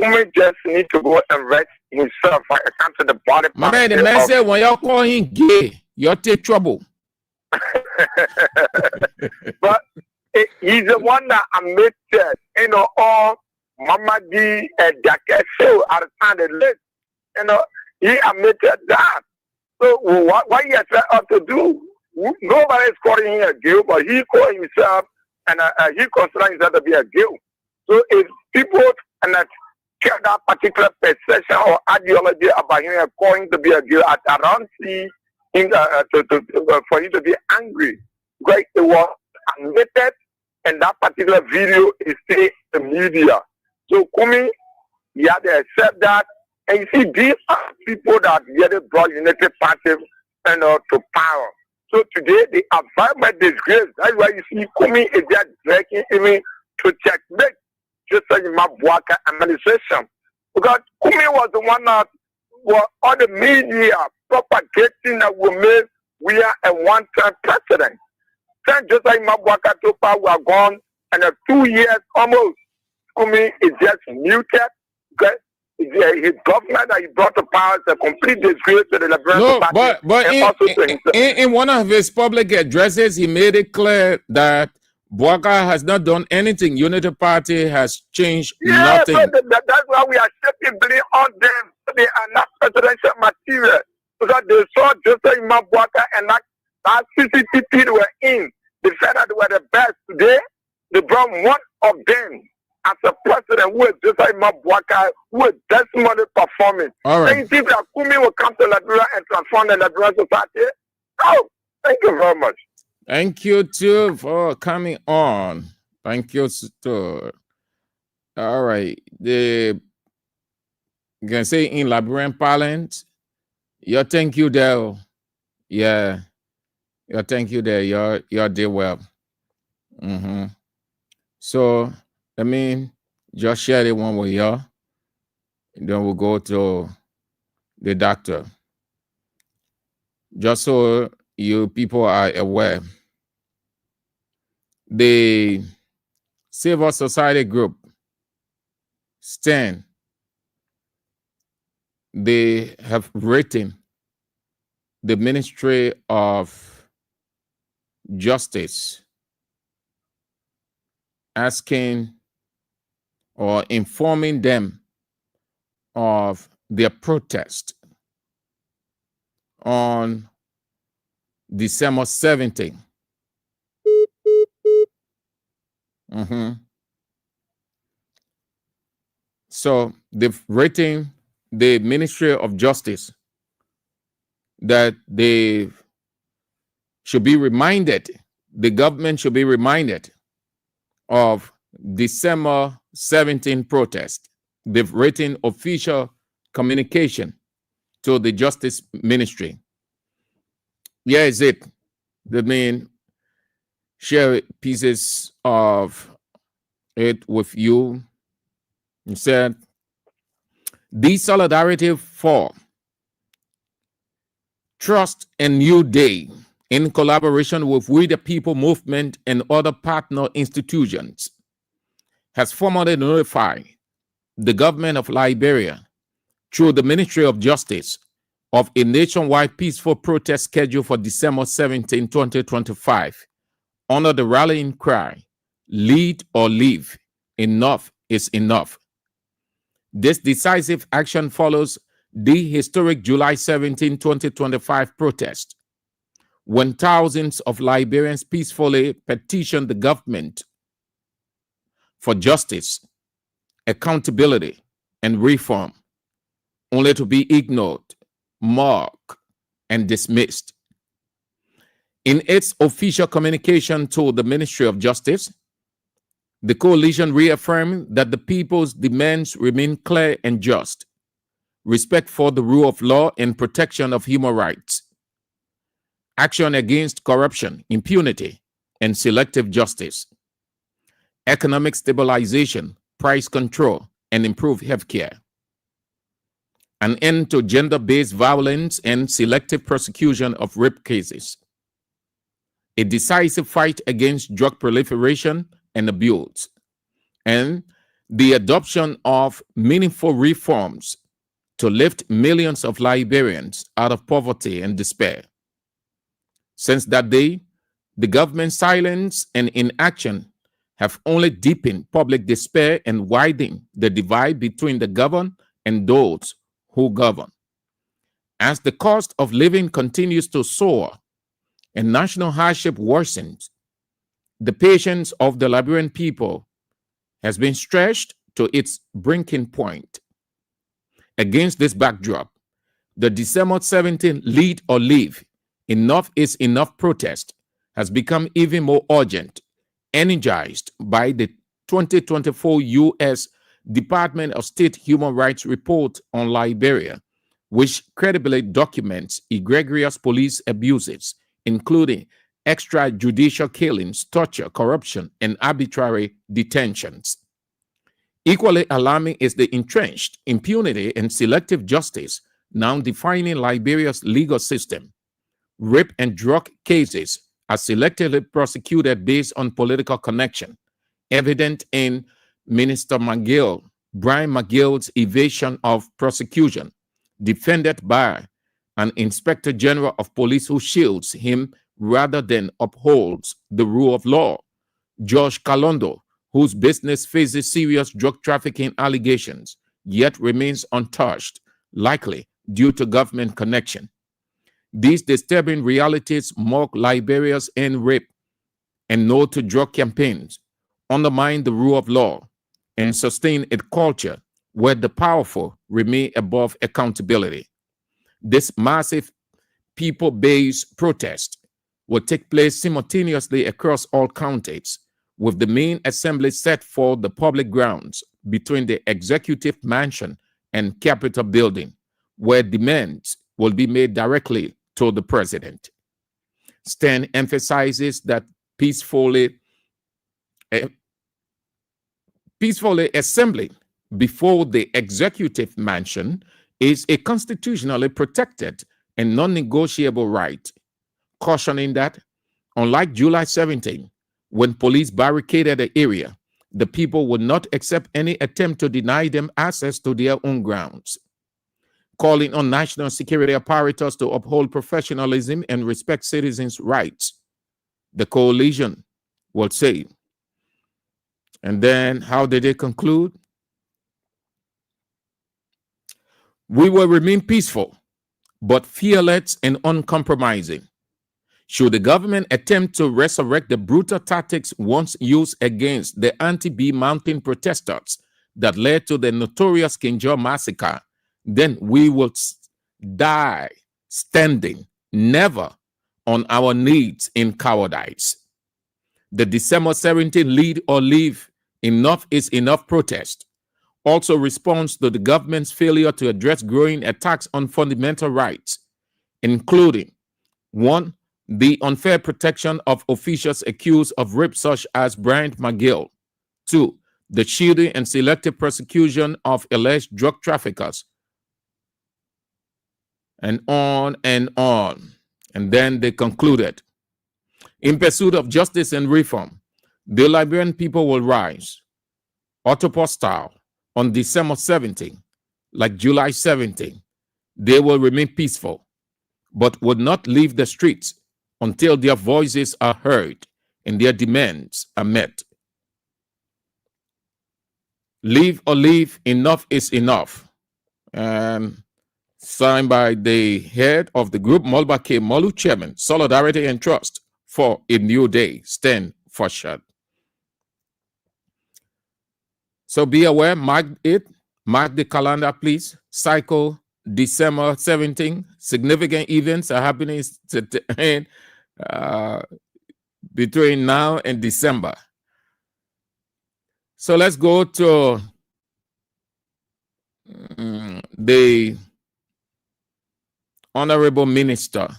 Kumi just need to go and rest himself when it comes to the body. My man, the man said when you call him gay, you'll take trouble. But he's the one that admitted, you know, all Mama D and Jackie show at the time they lived. You know, he admitted that. So what you expect us to do? Nobody is calling him a Jew, but he called himself and he considers himself to be a Jew. So if people and share that particular perception or ideology about him calling to be a Jew, I don't see him for him to be angry. Because it was admitted and that particular video is still in the media. So Kumi, yeah, they accept that. And you see, these are people that really brought United Party to power. So today they are very disgrace. That's why you see Kumi is just dragging even to checkmate just like Mabuaka administration. Because Kumi was the one that was all the media propagating that we are a one-term president. Then just like Mabuaka to power, we are gone, and 2 years almost, Kumi is just muted. Okay? His government that he brought to power is a complete disgrace to the Liberal Party. But in one of his public addresses, he made it clear that Bwaka has not done anything. Unity Party has changed nothing. So that's why we are shifting blame on them. They are not presidential material. Because they saw Joseph Bwaka and that CCTV they were in. They said that they were the best. Today, they brought one of them as a president who is just like Mabuaka, who is testimony performing. All right. And you think that Kumi will come to Liberia and transform the Liberian society? Oh, thank you very much. Thank you too for coming on. Thank you too. All right. You can say in Liberian parlance, your thank you there. Yeah. Your thank you there. You're did well. So I mean, just share the one with y'all. Then we'll go to the doctor. Just so you people are aware, the civil society group, STAN, they have written the Ministry of Justice asking or informing them of their protest on December 17th. So they've written the Ministry of Justice that they should be reminded, the government should be reminded of December 17th protest. They've written official communication to the Justice Ministry. Here is it. They mean share pieces of it with you. He said, the solidarity for Trust and New Day, in collaboration with We the People movement and other partner institutions, has formally notified the government of Liberia through the Ministry of Justice of a nationwide peaceful protest scheduled for December 17, 2025, under the rallying cry, lead or leave, enough is enough. This decisive action follows the historic July 17, 2025 protest, when thousands of Liberians peacefully petitioned the government for justice, accountability, and reform, only to be ignored, mocked, and dismissed. In its official communication to the Ministry of Justice, the coalition reaffirmed that the people's demands remain clear and just: respect for the rule of law and protection of human rights, action against corruption, impunity, and selective justice, economic stabilization, price control, and improved healthcare, an end to gender-based violence and selective prosecution of rape cases, a decisive fight against drug proliferation and abuse, and the adoption of meaningful reforms to lift millions of Liberians out of poverty and despair. Since that day, the government's silence and inaction have only deepened public despair and widened the divide between the governed and those who govern. As the cost of living continues to soar and national hardship worsens, the patience of the Liberian people has been stretched to its breaking point. Against this backdrop, the December 17 Lead or Leave, Enough is Enough protest has become even more urgent, energized by the 2024 U.S. Department of State Human Rights Report on Liberia, which credibly documents egregious police abuses, including extrajudicial killings, torture, corruption, and arbitrary detentions. Equally alarming is the entrenched impunity and selective justice now defining Liberia's legal system. Rape and drug cases are selectively prosecuted based on political connection, evident in Minister Brian McGill's evasion of prosecution, defended by an Inspector General of Police who shields him rather than upholds the rule of law, George Kalondo, whose business faces serious drug trafficking allegations, yet remains untouched, likely due to government connection. These disturbing realities mark Liberia's end rape and no to drug campaigns, undermine the rule of law, and sustain a culture where the powerful remain above accountability. This massive people-based protest will take place simultaneously across all counties, with the main assembly set for the public grounds between the executive mansion and Capitol building, where demands will be made directly to the president. Stan emphasizes that peacefully assembling before the executive mansion is a constitutionally protected and non-negotiable right, cautioning that, unlike July 17, when police barricaded the area, the people would not accept any attempt to deny them access to their own grounds. Calling on national security apparatus to uphold professionalism and respect citizens' rights, the coalition will say. And then how did they conclude? We will remain peaceful, but fearless and uncompromising. Should the government attempt to resurrect the brutal tactics once used against the anti-Bee Mountain protesters that led to the notorious Kinjor massacre, then we will die standing, never on our knees in cowardice. The December 17 Lead or Leave, Enough is Enough protest also responds to the government's failure to address growing attacks on fundamental rights, including 1. The unfair protection of officials accused of rape such as Brian McGill. 2. The shielding and selective prosecution of alleged drug traffickers. And on and on. And then they concluded, in pursuit of justice and reform, the Liberian people will rise, autopilot style, on December 17, like July 17. They will remain peaceful, but would not leave the streets until their voices are heard and their demands are met. Leave or leave, enough is enough. And signed by the head of the group, Molba K. Molu, Chairman, Solidarity and Trust for a New Day, Stand for Shut. So be aware, mark it, mark the calendar, please. Cycle December 17, significant events are happening between now and December. So let's go to the Honorable Minister.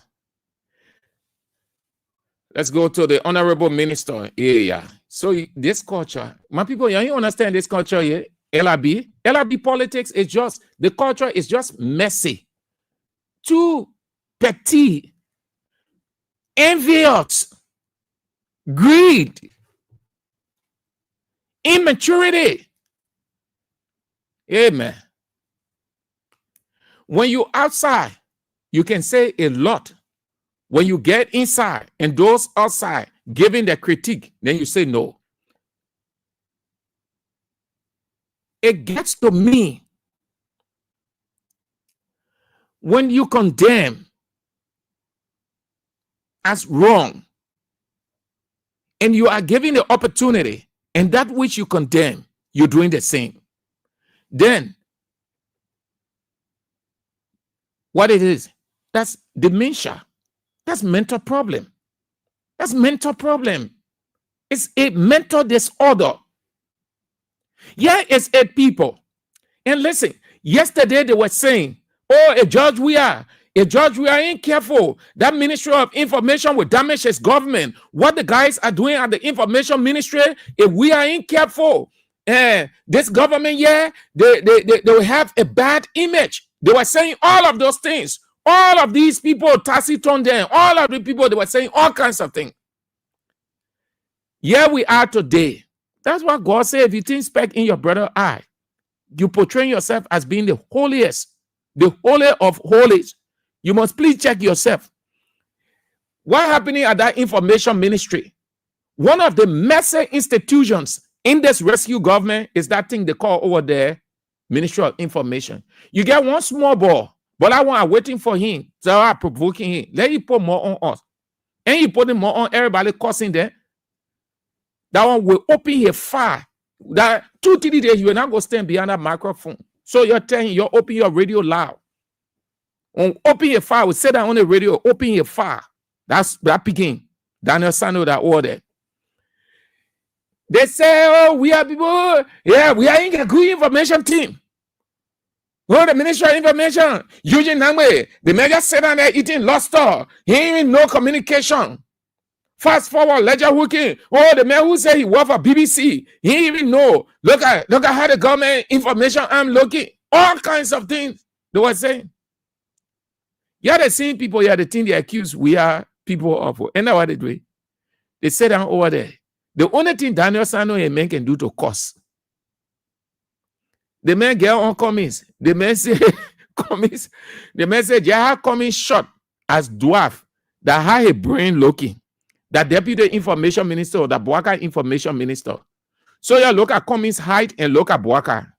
Let's go to the Honorable Minister area. So this culture, my people, you understand this culture here? LRB politics is just, the culture is just messy. Too petty, envious, greed, immaturity. Amen. When you're outside, you can say a lot. When you get inside and those outside giving the critique, then you say no. It gets to me when you condemn as wrong, and you are given the opportunity, and that which you condemn, you're doing the same, then what it is, that's dementia. That's mental problem. That's mental problem. It's a mental disorder. Yeah, it's a people. And listen, yesterday they were saying, oh, we ain't careful. That Ministry of Information will damage his government. What the guys are doing at the Information Ministry, if we are ain't careful, this government, they will have a bad image. They were saying all of those things. All of these people, taciturn them, all of the people, they were saying all kinds of things. Here we are today. That's what God said. If you think speck in your brother's eye, you portray yourself as being the holiest, the holy of holies. You must please check yourself. What happening at that Information Ministry? One of the massive institutions in this rescue government is that thing they call over there Ministry of Information. You get one small ball, but I want waiting for him, so I'm provoking him. Let you put more on us, and you put more on everybody cussing there. That one will open your fire. That 2-3 days you will not go stand behind that microphone. So you're telling you open your radio loud. Open your fire. We say that on the radio. Open your fire. That's that picking. Daniel Sano that order. They say, oh, we are people. Yeah, we are in a good information team. Oh, the Ministry of Information. Eugene Nangwe. The major said down there eating lobster. He ain't even no communication. Fast forward, Ledger Hooking. Oh, the man who said he worked for BBC. He didn't even know. Look at how the government information I'm looking. All kinds of things they were saying. Yeah, the same people, yeah, the thing they accuse we are people of. And now what they do? They sit down over there. The only thing Daniel Sano and men can do to cause. The man get on comments. The man say comments. The man said, yeah, comments shot as dwarf that had a brain looking. That Deputy Information Minister or the Boaka Information Minister. So you look at Cummings' height and look at Boaka.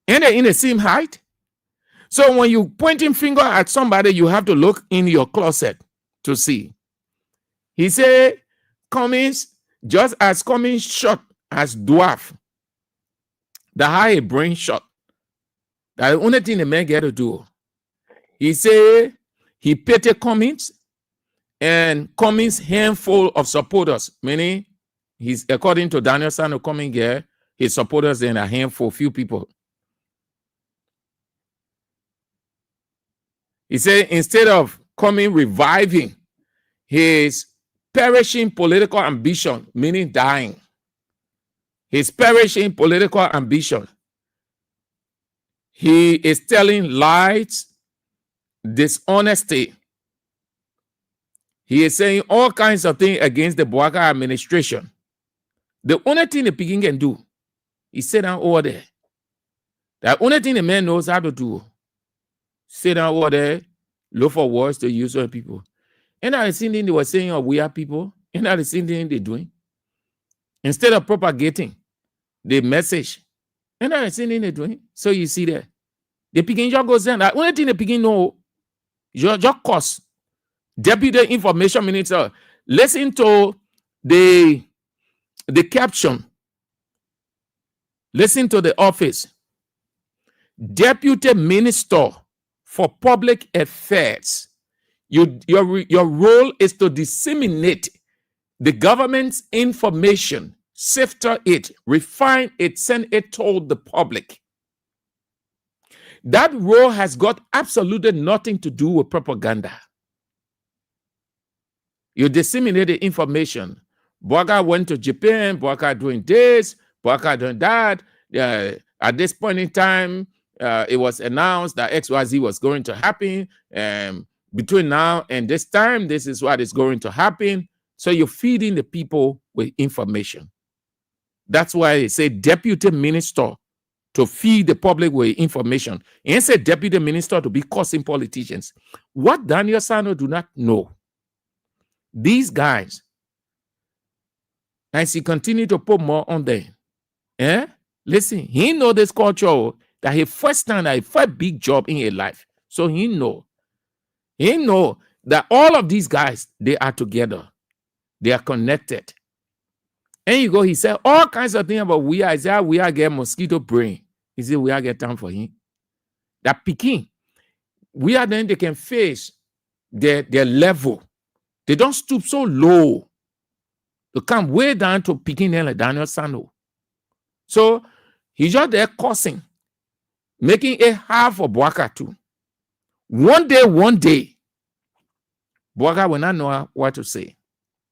And they're in the same height. So when you pointing finger at somebody, you have to look in your closet to see. He said, Cummings, just as Cummings shot as dwarf, the high brain shot. That's the only thing the man get to do. He said he pitied Cummings. And Cummings' handful of supporters, meaning he's according to Daniel Sano coming here, his supporters in a handful, few people. He said instead of Cummings reviving his perishing political ambition, meaning dying, his perishing political ambition, he is telling lies, dishonesty. He is saying all kinds of things against the Boaka administration. The only thing the Peking can do is sit down over there. The only thing the man knows how to do, sit down over there, look for words to use on people. And I seen thing they were saying, oh, we are people. And I seen thing they're doing. Instead of propagating the message. And I seen thing they're doing. So you see that. The Peking just goes down. The only thing the Peking know, just cost. Deputy Information Minister, listen to the caption. Listen to the office. Deputy Minister for Public Affairs. Your role is to disseminate the government's information, sift it, refine it, send it to the public. That role has got absolutely nothing to do with propaganda. You disseminate the information. Boaka went to Japan, Boaka doing this, Boaka doing that. At this point in time, it was announced that XYZ was going to happen. Between now and this time, this is what is going to happen. So you're feeding the people with information. That's why they say deputy minister to feed the public with information. And say deputy minister to be causing politicians. What Daniel Sano do not know, these guys, as he continue to put more on there, listen, he know this culture that he first time, that he first big job in his life. So he know that all of these guys, they are together. They are connected. And you go, he said all kinds of things about we are. He said, we are get mosquito brain. He said, we are get time for him. That Peking, we are then they can face their level. They don't stoop so low to come way down to Peking and like Daniel Sano. So he's just there cursing, making a half of Bwaka too. One day, Bwaka will not know what to say.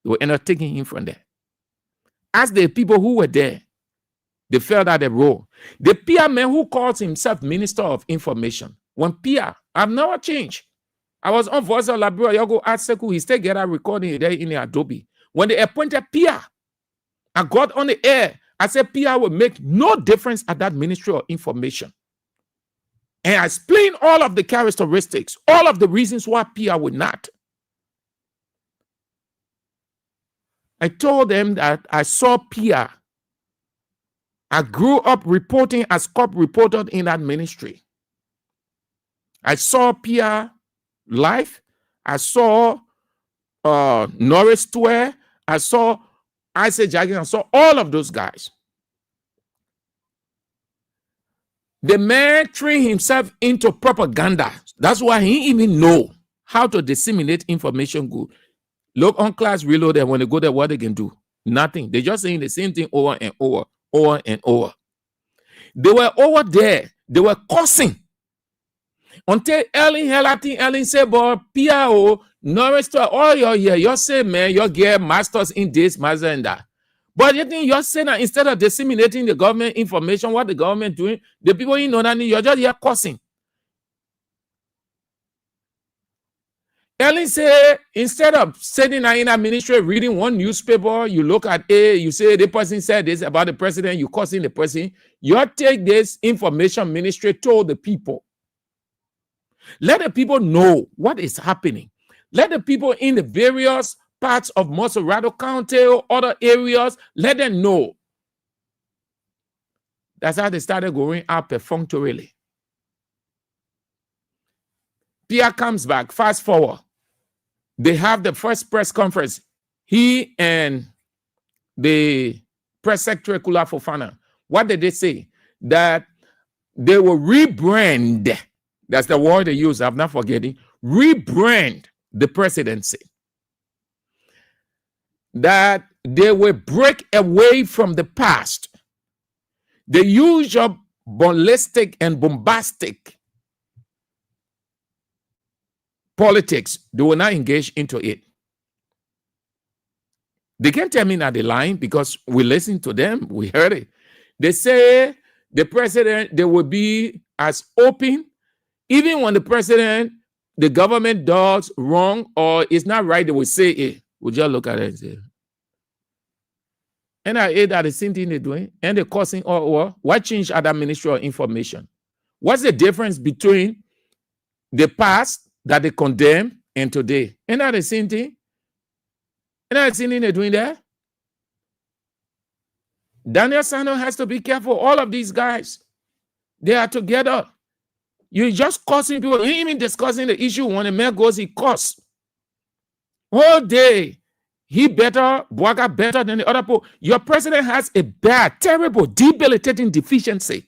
They will end up taking him from there. As the people who were there, they felt that the role. The Pia man who calls himself Minister of Information, when Pia, I've never changed. I was on Voice of Liberia, you go ask Seku, he still get a recording there in the Adobe. When they appointed Pia, I got on the air. I said Pia will make no difference at that Ministry of Information. And I explained all of the characteristics, all of the reasons why Pia would not. I told them that I saw Pia. I grew up reporting as cop reported in that ministry. I saw Pia live. I saw Norris Tware. I saw Isaac Jackson. I saw all of those guys. The man trained himself into propaganda. That's why he even know how to disseminate information good. Look on Class Reloaded, when they go there, what they can do? Nothing. They're just saying the same thing over and over, over and over. They were over there. They were cursing. Until Ellen said, but P.I.O., Norris, all your year, you say, man, you get masters in this, master in that. But you think you're saying that instead of disseminating the government information, what the government doing, the people you know that you're just here cursing. Ellen said, instead of sitting in a ministry reading one newspaper, you look at A, you say the person said this about the president, you cursing the person, you take this information ministry to the people. Let the people know what is happening. Let the people in the various parts of Moserado County or other areas, let them know. That's how they started going out perfunctorily. Pierre comes back, fast forward. They have the first press conference. He and the press secretary Kula Fofana. What did they say? That they will rebrand. That's the word they use. I'm not forgetting. Rebrand the presidency. That they will break away from the past. The usual ballistic and bombastic politics, they will not engage into it. They can't tell me that they're lying because we listened to them, we heard it. They say the president, they will be as open, even when the president, the government does wrong or is not right, they will say it. We'll just look at it and say, and I hate that the same thing they're doing, and they're causing or what changed at that Ministry of Information? What's the difference between the past that they condemn and today? Ain't that the same thing? Ain't that the same thing they're doing there? Daniel Sano has to be careful. All of these guys, they are together. You're just causing people, you even discussing the issue when a man goes, he costs. All day, he better, Bwaga better than the other people. Your president has a bad, terrible, debilitating deficiency.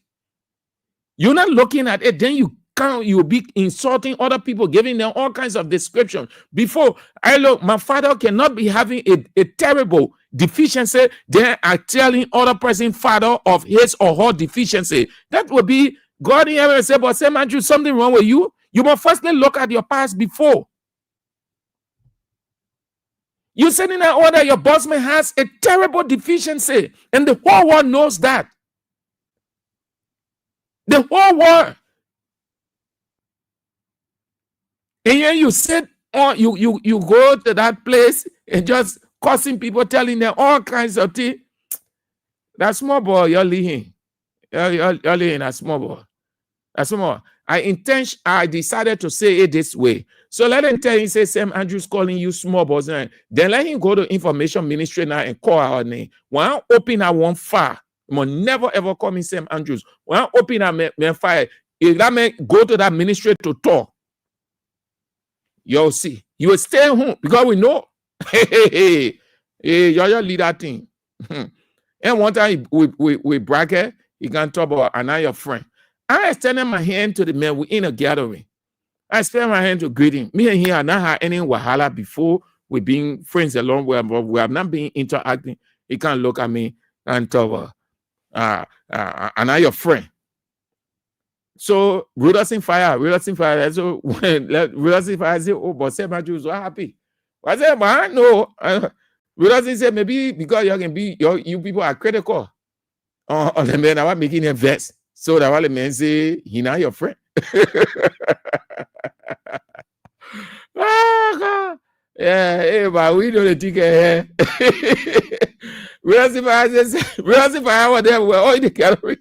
You're not looking at it, then you'll be insulting other people, giving them all kinds of description. Before, I look, my father cannot be having a terrible deficiency, then I telling other person father of his or her deficiency. That would be God in heaven say, but say, man, you something wrong with you. You must firstly look at your past before. You said in that order, your boss man has a terrible deficiency, and the whole world knows that. The whole world. And then you sit on, you go to that place and just cursing people, telling them all kinds of things. That small boy, you're leaving. You're leaving that small boy. That's small. I decided to say it this way. So let him tell you, say Sam Andrews calling you small boys. Then let him go to information ministry now and call our name. When I open that one fire, you must never ever call me Sam Andrews. When I open that fire, if that man go to that ministry to talk, you'll see. You will stay home because we know. Hey, y'all lead that thing. And one time we bracket, he can talk about another friend. I extended my hand to the man. We in a gathering. I extended my hand to greet him. Me and he have not had any wahala before. We been friends along, but we have not been interacting. He can look at me and talk about another friend. So reducing fire. So when reducing fire, I say, oh, but say my Jews so happy. I said, man, no. Reducing say maybe because you can be you people are critical on the man. I was making a vest. So that the man say he not your friend. Oh, God. Yeah, hey, but we know the ticket here. Realizing fire was there, we're all in the gallery.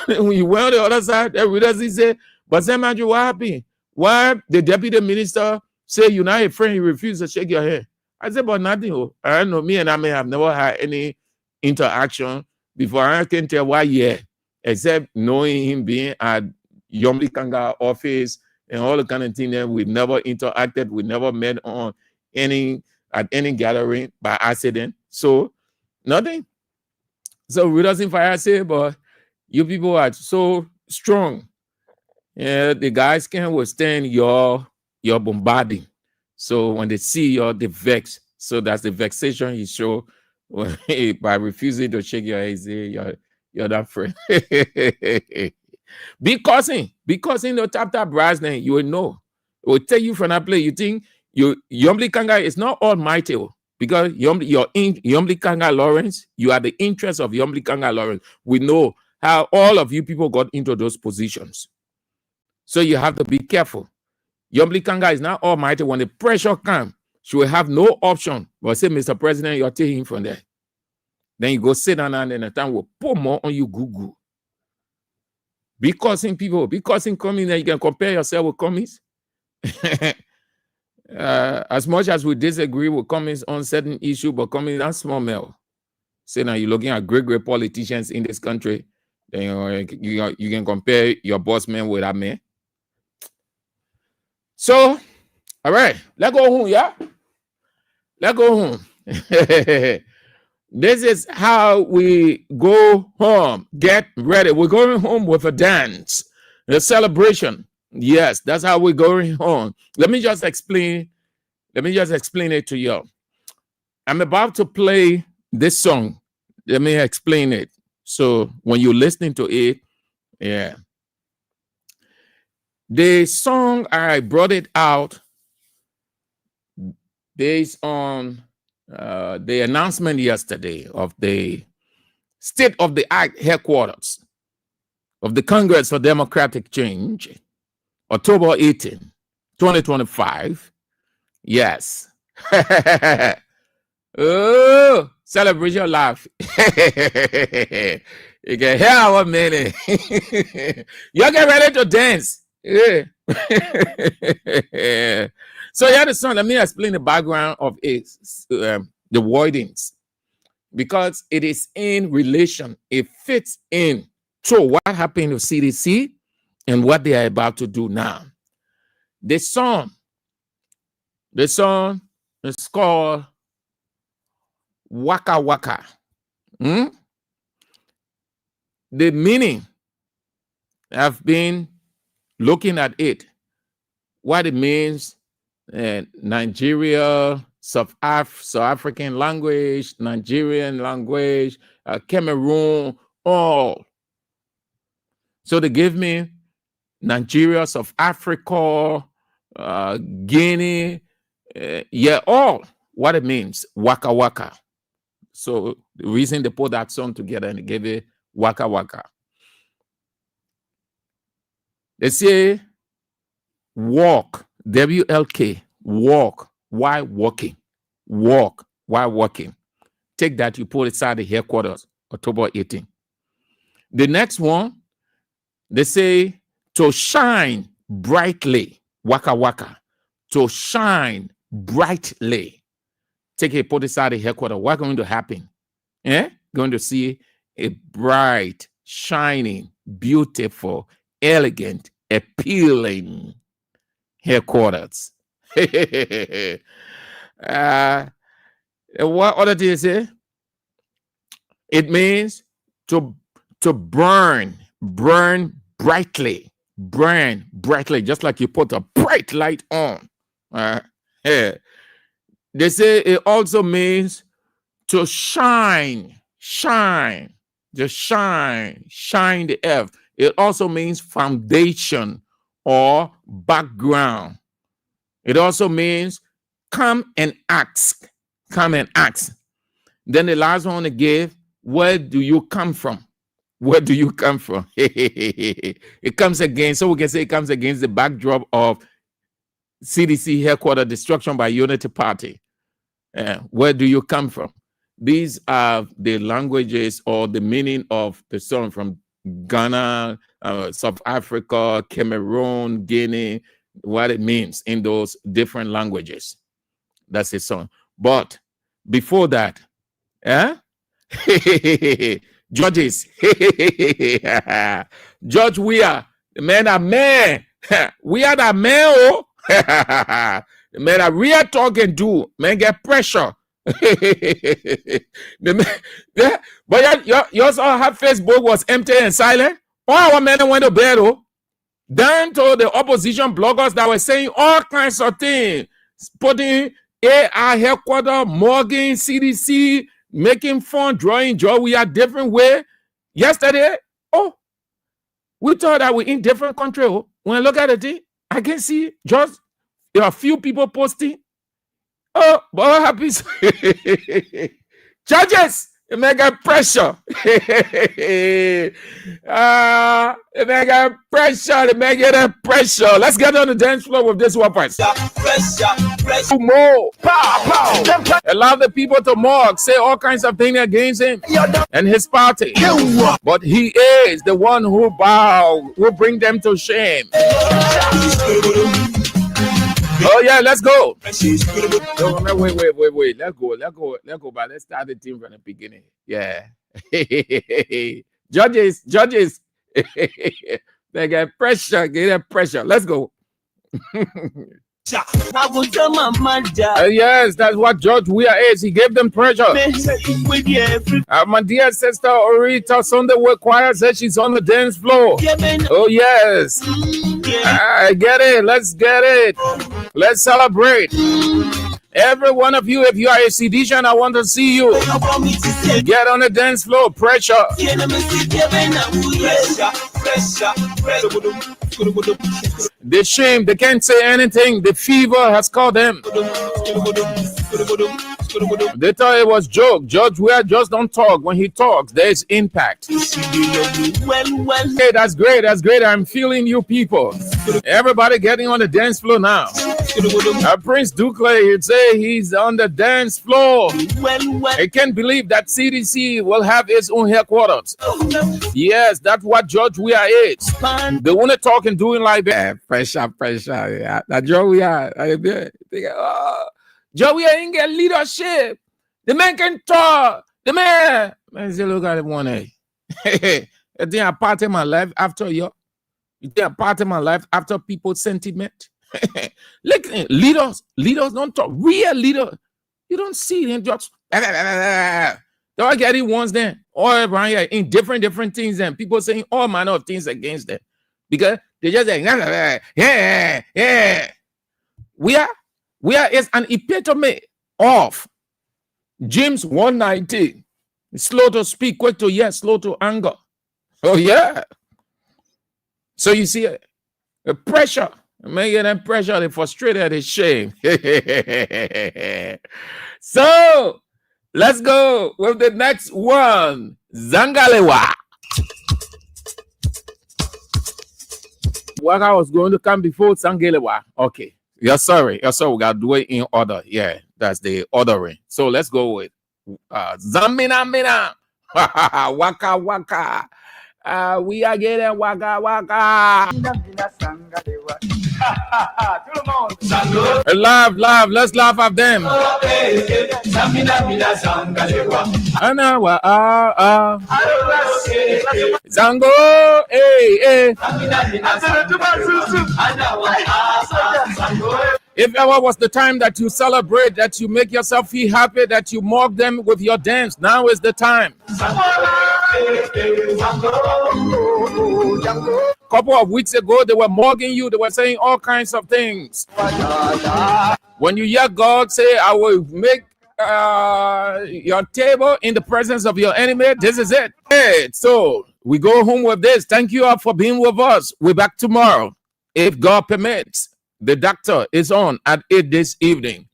When you went on the other side, realizing say, but say, man, what happened? Why the deputy minister say you're not a friend, he refused to shake your hand? I said, but nothing. Oh. I don't know. Me and I may have never had any interaction before. I can tell why, yeah, except knowing him being at Yomli Kanga office and all the kind of thing that we've never interacted, we never met on at any gathering by accident. So nothing. So reducing fire say, but you people are so strong. Yeah, the guys can withstand your bombarding. So when they see they vex. So that's the vexation he show by refusing to shake your head. Say you're that friend. Because in the tap brass, then you will know. It will tell you from that place. You think Yomli Kanga is not almighty. Because Yomli Kanga Lawrence, you are the interest of Yomli Kanga Lawrence. We know how all of you people got into those positions. So you have to be careful. Yomli Kanga is not almighty. When the pressure comes, she will have no option but say, Mr. President, you're taking him from there. Then you go sit down and then the time will put more on you, Google. Because in coming, then you can compare yourself with commies. As much as we disagree with comments on certain issue, but comments not small mail. Say now you're looking at great politicians in this country, then you can compare your boss man with that man. So, all right, let's go home, yeah? Let's go home. This is how we go home. Get ready. We're going home with a dance, a celebration. Yes, that's how we're going home. Let me just explain it to you. I'm about to play this song. Let me explain it. So when you're listening to it, yeah. The song, I brought it out based on the announcement yesterday of the State of the Art headquarters of the Congress for Democratic Change, October 18, 2025. Yes. Oh, celebration laugh. You can hear our minute. You get ready to dance. Yeah. So yeah, the song, let me explain the background of it, the wordings, because it is in relation, it fits in to what happened to CDC and what they are about to do now. The song is called Waka Waka. The meaning, I've been looking at it, what it means, Nigeria, South African language, Nigerian language, Cameroon, all. So they give me Nigeria, South Africa, Guinea, all what it means, Waka Waka. So the reason they put that song together and they gave it Waka Waka. They say walk, W-L-K, walk, why walking? Walk, why walking? Take that, you put it inside the headquarters, October 18. The next one, they say to shine brightly, Waka Waka, to shine brightly. Take it, put it inside the headquarters. What's going to happen? Going to see a bright, shining, beautiful, elegant, appealing headquarters. What other did it say? It means to burn brightly, just like you put a bright light on. Yeah. They say it also means to shine, just shine the earth. It also means foundation or background. It also means come and ask. Then the last one they gave, where do you come from? Where do you come from? It comes against, so we can say it comes against the backdrop of CDC headquarters destruction by Unity Party. Where do you come from? These are the languages or the meaning of the song from Ghana, South Africa, Cameroon, Guinea, what it means in those different languages. That's the song. But before that, judges, Judge Weah, the man, we are the man, oh. The man are real talk and do, man get pressure. The man, yeah, but you also have Facebook was empty and silent. All our men went to bed, oh. Down to the opposition bloggers that were saying all kinds of things, putting AI headquarters, Morgan, CDC, making fun, drawing joy. We are different way. Yesterday, we thought that we're in different country. Oh. When I look at it, I can see just there are a few people posting. Oh, but what happens? Judges, it may get pressure. It may get pressure. Let's get on the dance floor with this one first. Pressure. More. Pow. Allow the people to mock, say all kinds of things against him and his party. But he is the one who will bring them to shame. Oh yeah, let's go. No, wait. Let's go. But let's start the team from the beginning. Yeah. Judges. They get pressure. Let's go. Yes, that's what Judge Weah is. He gave them pressure. My dear sister Orita Sunday choir says she's on the dance floor. Oh yes. I get it. Let's get it. Let's celebrate. Every one of you, if you are a seditian, I want to see you. Get on the dance floor. Pressure. The shame, they can't say anything. The fever has caught them. They thought it was joke. Judge Weah just don't talk. When he talks, there's impact. Okay, that's great. I'm feeling you people. Everybody getting on the dance floor now. Prince Duclay, he'd say he's on the dance floor. I can't believe that CDC will have its own headquarters. Yes, that's what Judge Weah is. They want to talk and doing like that. Pressure. Yeah. That Judge Weah. Judge Weah ain't get leadership. The man can talk. The man say, look at it one day. You think I part of my life after you? You think I part of my life after people's sentiment? Look, leaders don't talk. Real leaders, you don't see them just. They all get it once then. All around here in different things. Then people saying all manner of things against them because they just say, yeah. We are is an epitome of James 1:19. Slow to speak, quick to yes, slow to anger. Oh yeah. So you see the pressure. Making them pressure, they frustrated, they shame. So let's go with the next one. Zangalewa. What I was going to come before Zangalewa. Okay. You're sorry. We got to do it in order. Yeah, that's the ordering. So let's go with Zamina Mina. Waka. We are getting waka. Laugh. Let's laugh at them. Zango, hey. If ever was the time that you celebrate, that you make yourself feel happy, that you mock them with your dance, now is the time. A couple of weeks ago, they were mocking you. They were saying all kinds of things. When you hear God say, I will make your table in the presence of your enemy, this is it. Hey, so we go home with this. Thank you all for being with us. We're back tomorrow, if God permits. The doctor is on at 8 this evening.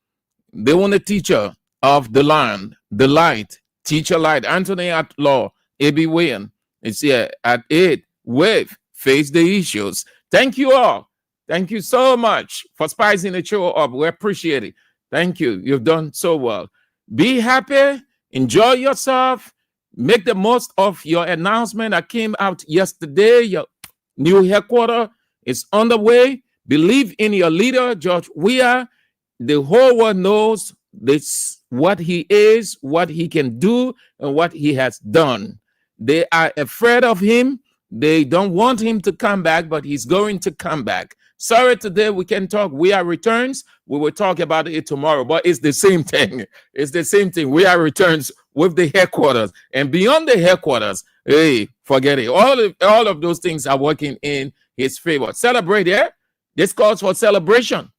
The only teacher of the land, the light, teacher light, Anthony at law, A.B. Wayne is here at 8 with Face the Issues. Thank you all. Thank you so much for spicing the show up. We appreciate it. Thank you. You've done so well. Be happy. Enjoy yourself. Make the most of your announcement that came out yesterday. Your new headquarters is on the way. Believe in your leader, George Weah. The whole world knows this, what he is, what he can do, and what he has done. They are afraid of him. They don't want him to come back, but he's going to come back. Sorry, today we can talk. Weah returns. We will talk about it tomorrow, but it's the same thing. It's the same thing. Weah returns with the headquarters, and beyond the headquarters, hey, forget it. All of those things are working in his favor. Celebrate, yeah? This calls for celebration. A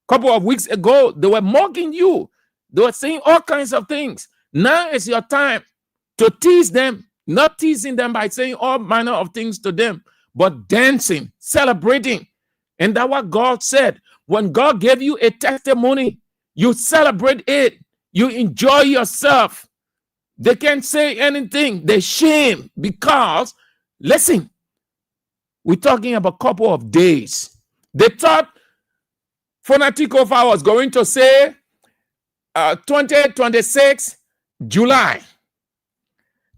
couple of weeks ago, they were mocking you. They were saying all kinds of things. Now is your time to tease them, not teasing them by saying all manner of things to them, but dancing, celebrating. And that's what God said. When God gave you a testimony, you celebrate it. You enjoy yourself. They can't say anything. They shame because, listen, we're talking about a couple of days. They thought Fonatikofa was going to say 2026 July,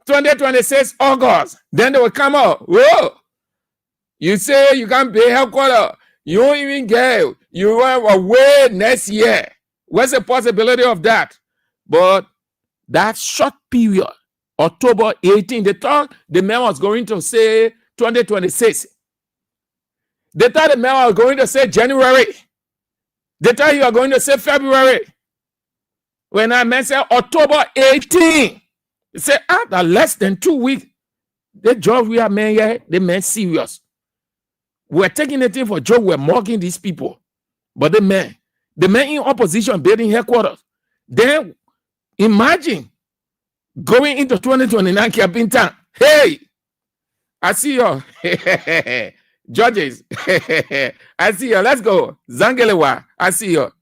2026 August. Then they will come out. Whoa! You say you can't pay headquarters. You won't even get it. You will away next year. What's the possibility of that? But that short period, October 18, they thought the man was going to say 2026. They thought the man was going to say January. They thought you were going to say February. When I mentioned October 18, they said, after less than 2 weeks, the job we are men here, they meant serious. We're taking a thing for joke, we're mocking these people. But the men in opposition building headquarters. Then imagine going into 2029 campaign time. Hey, I see you. Judges. I see you. Let's go. Zangelewa. I see you.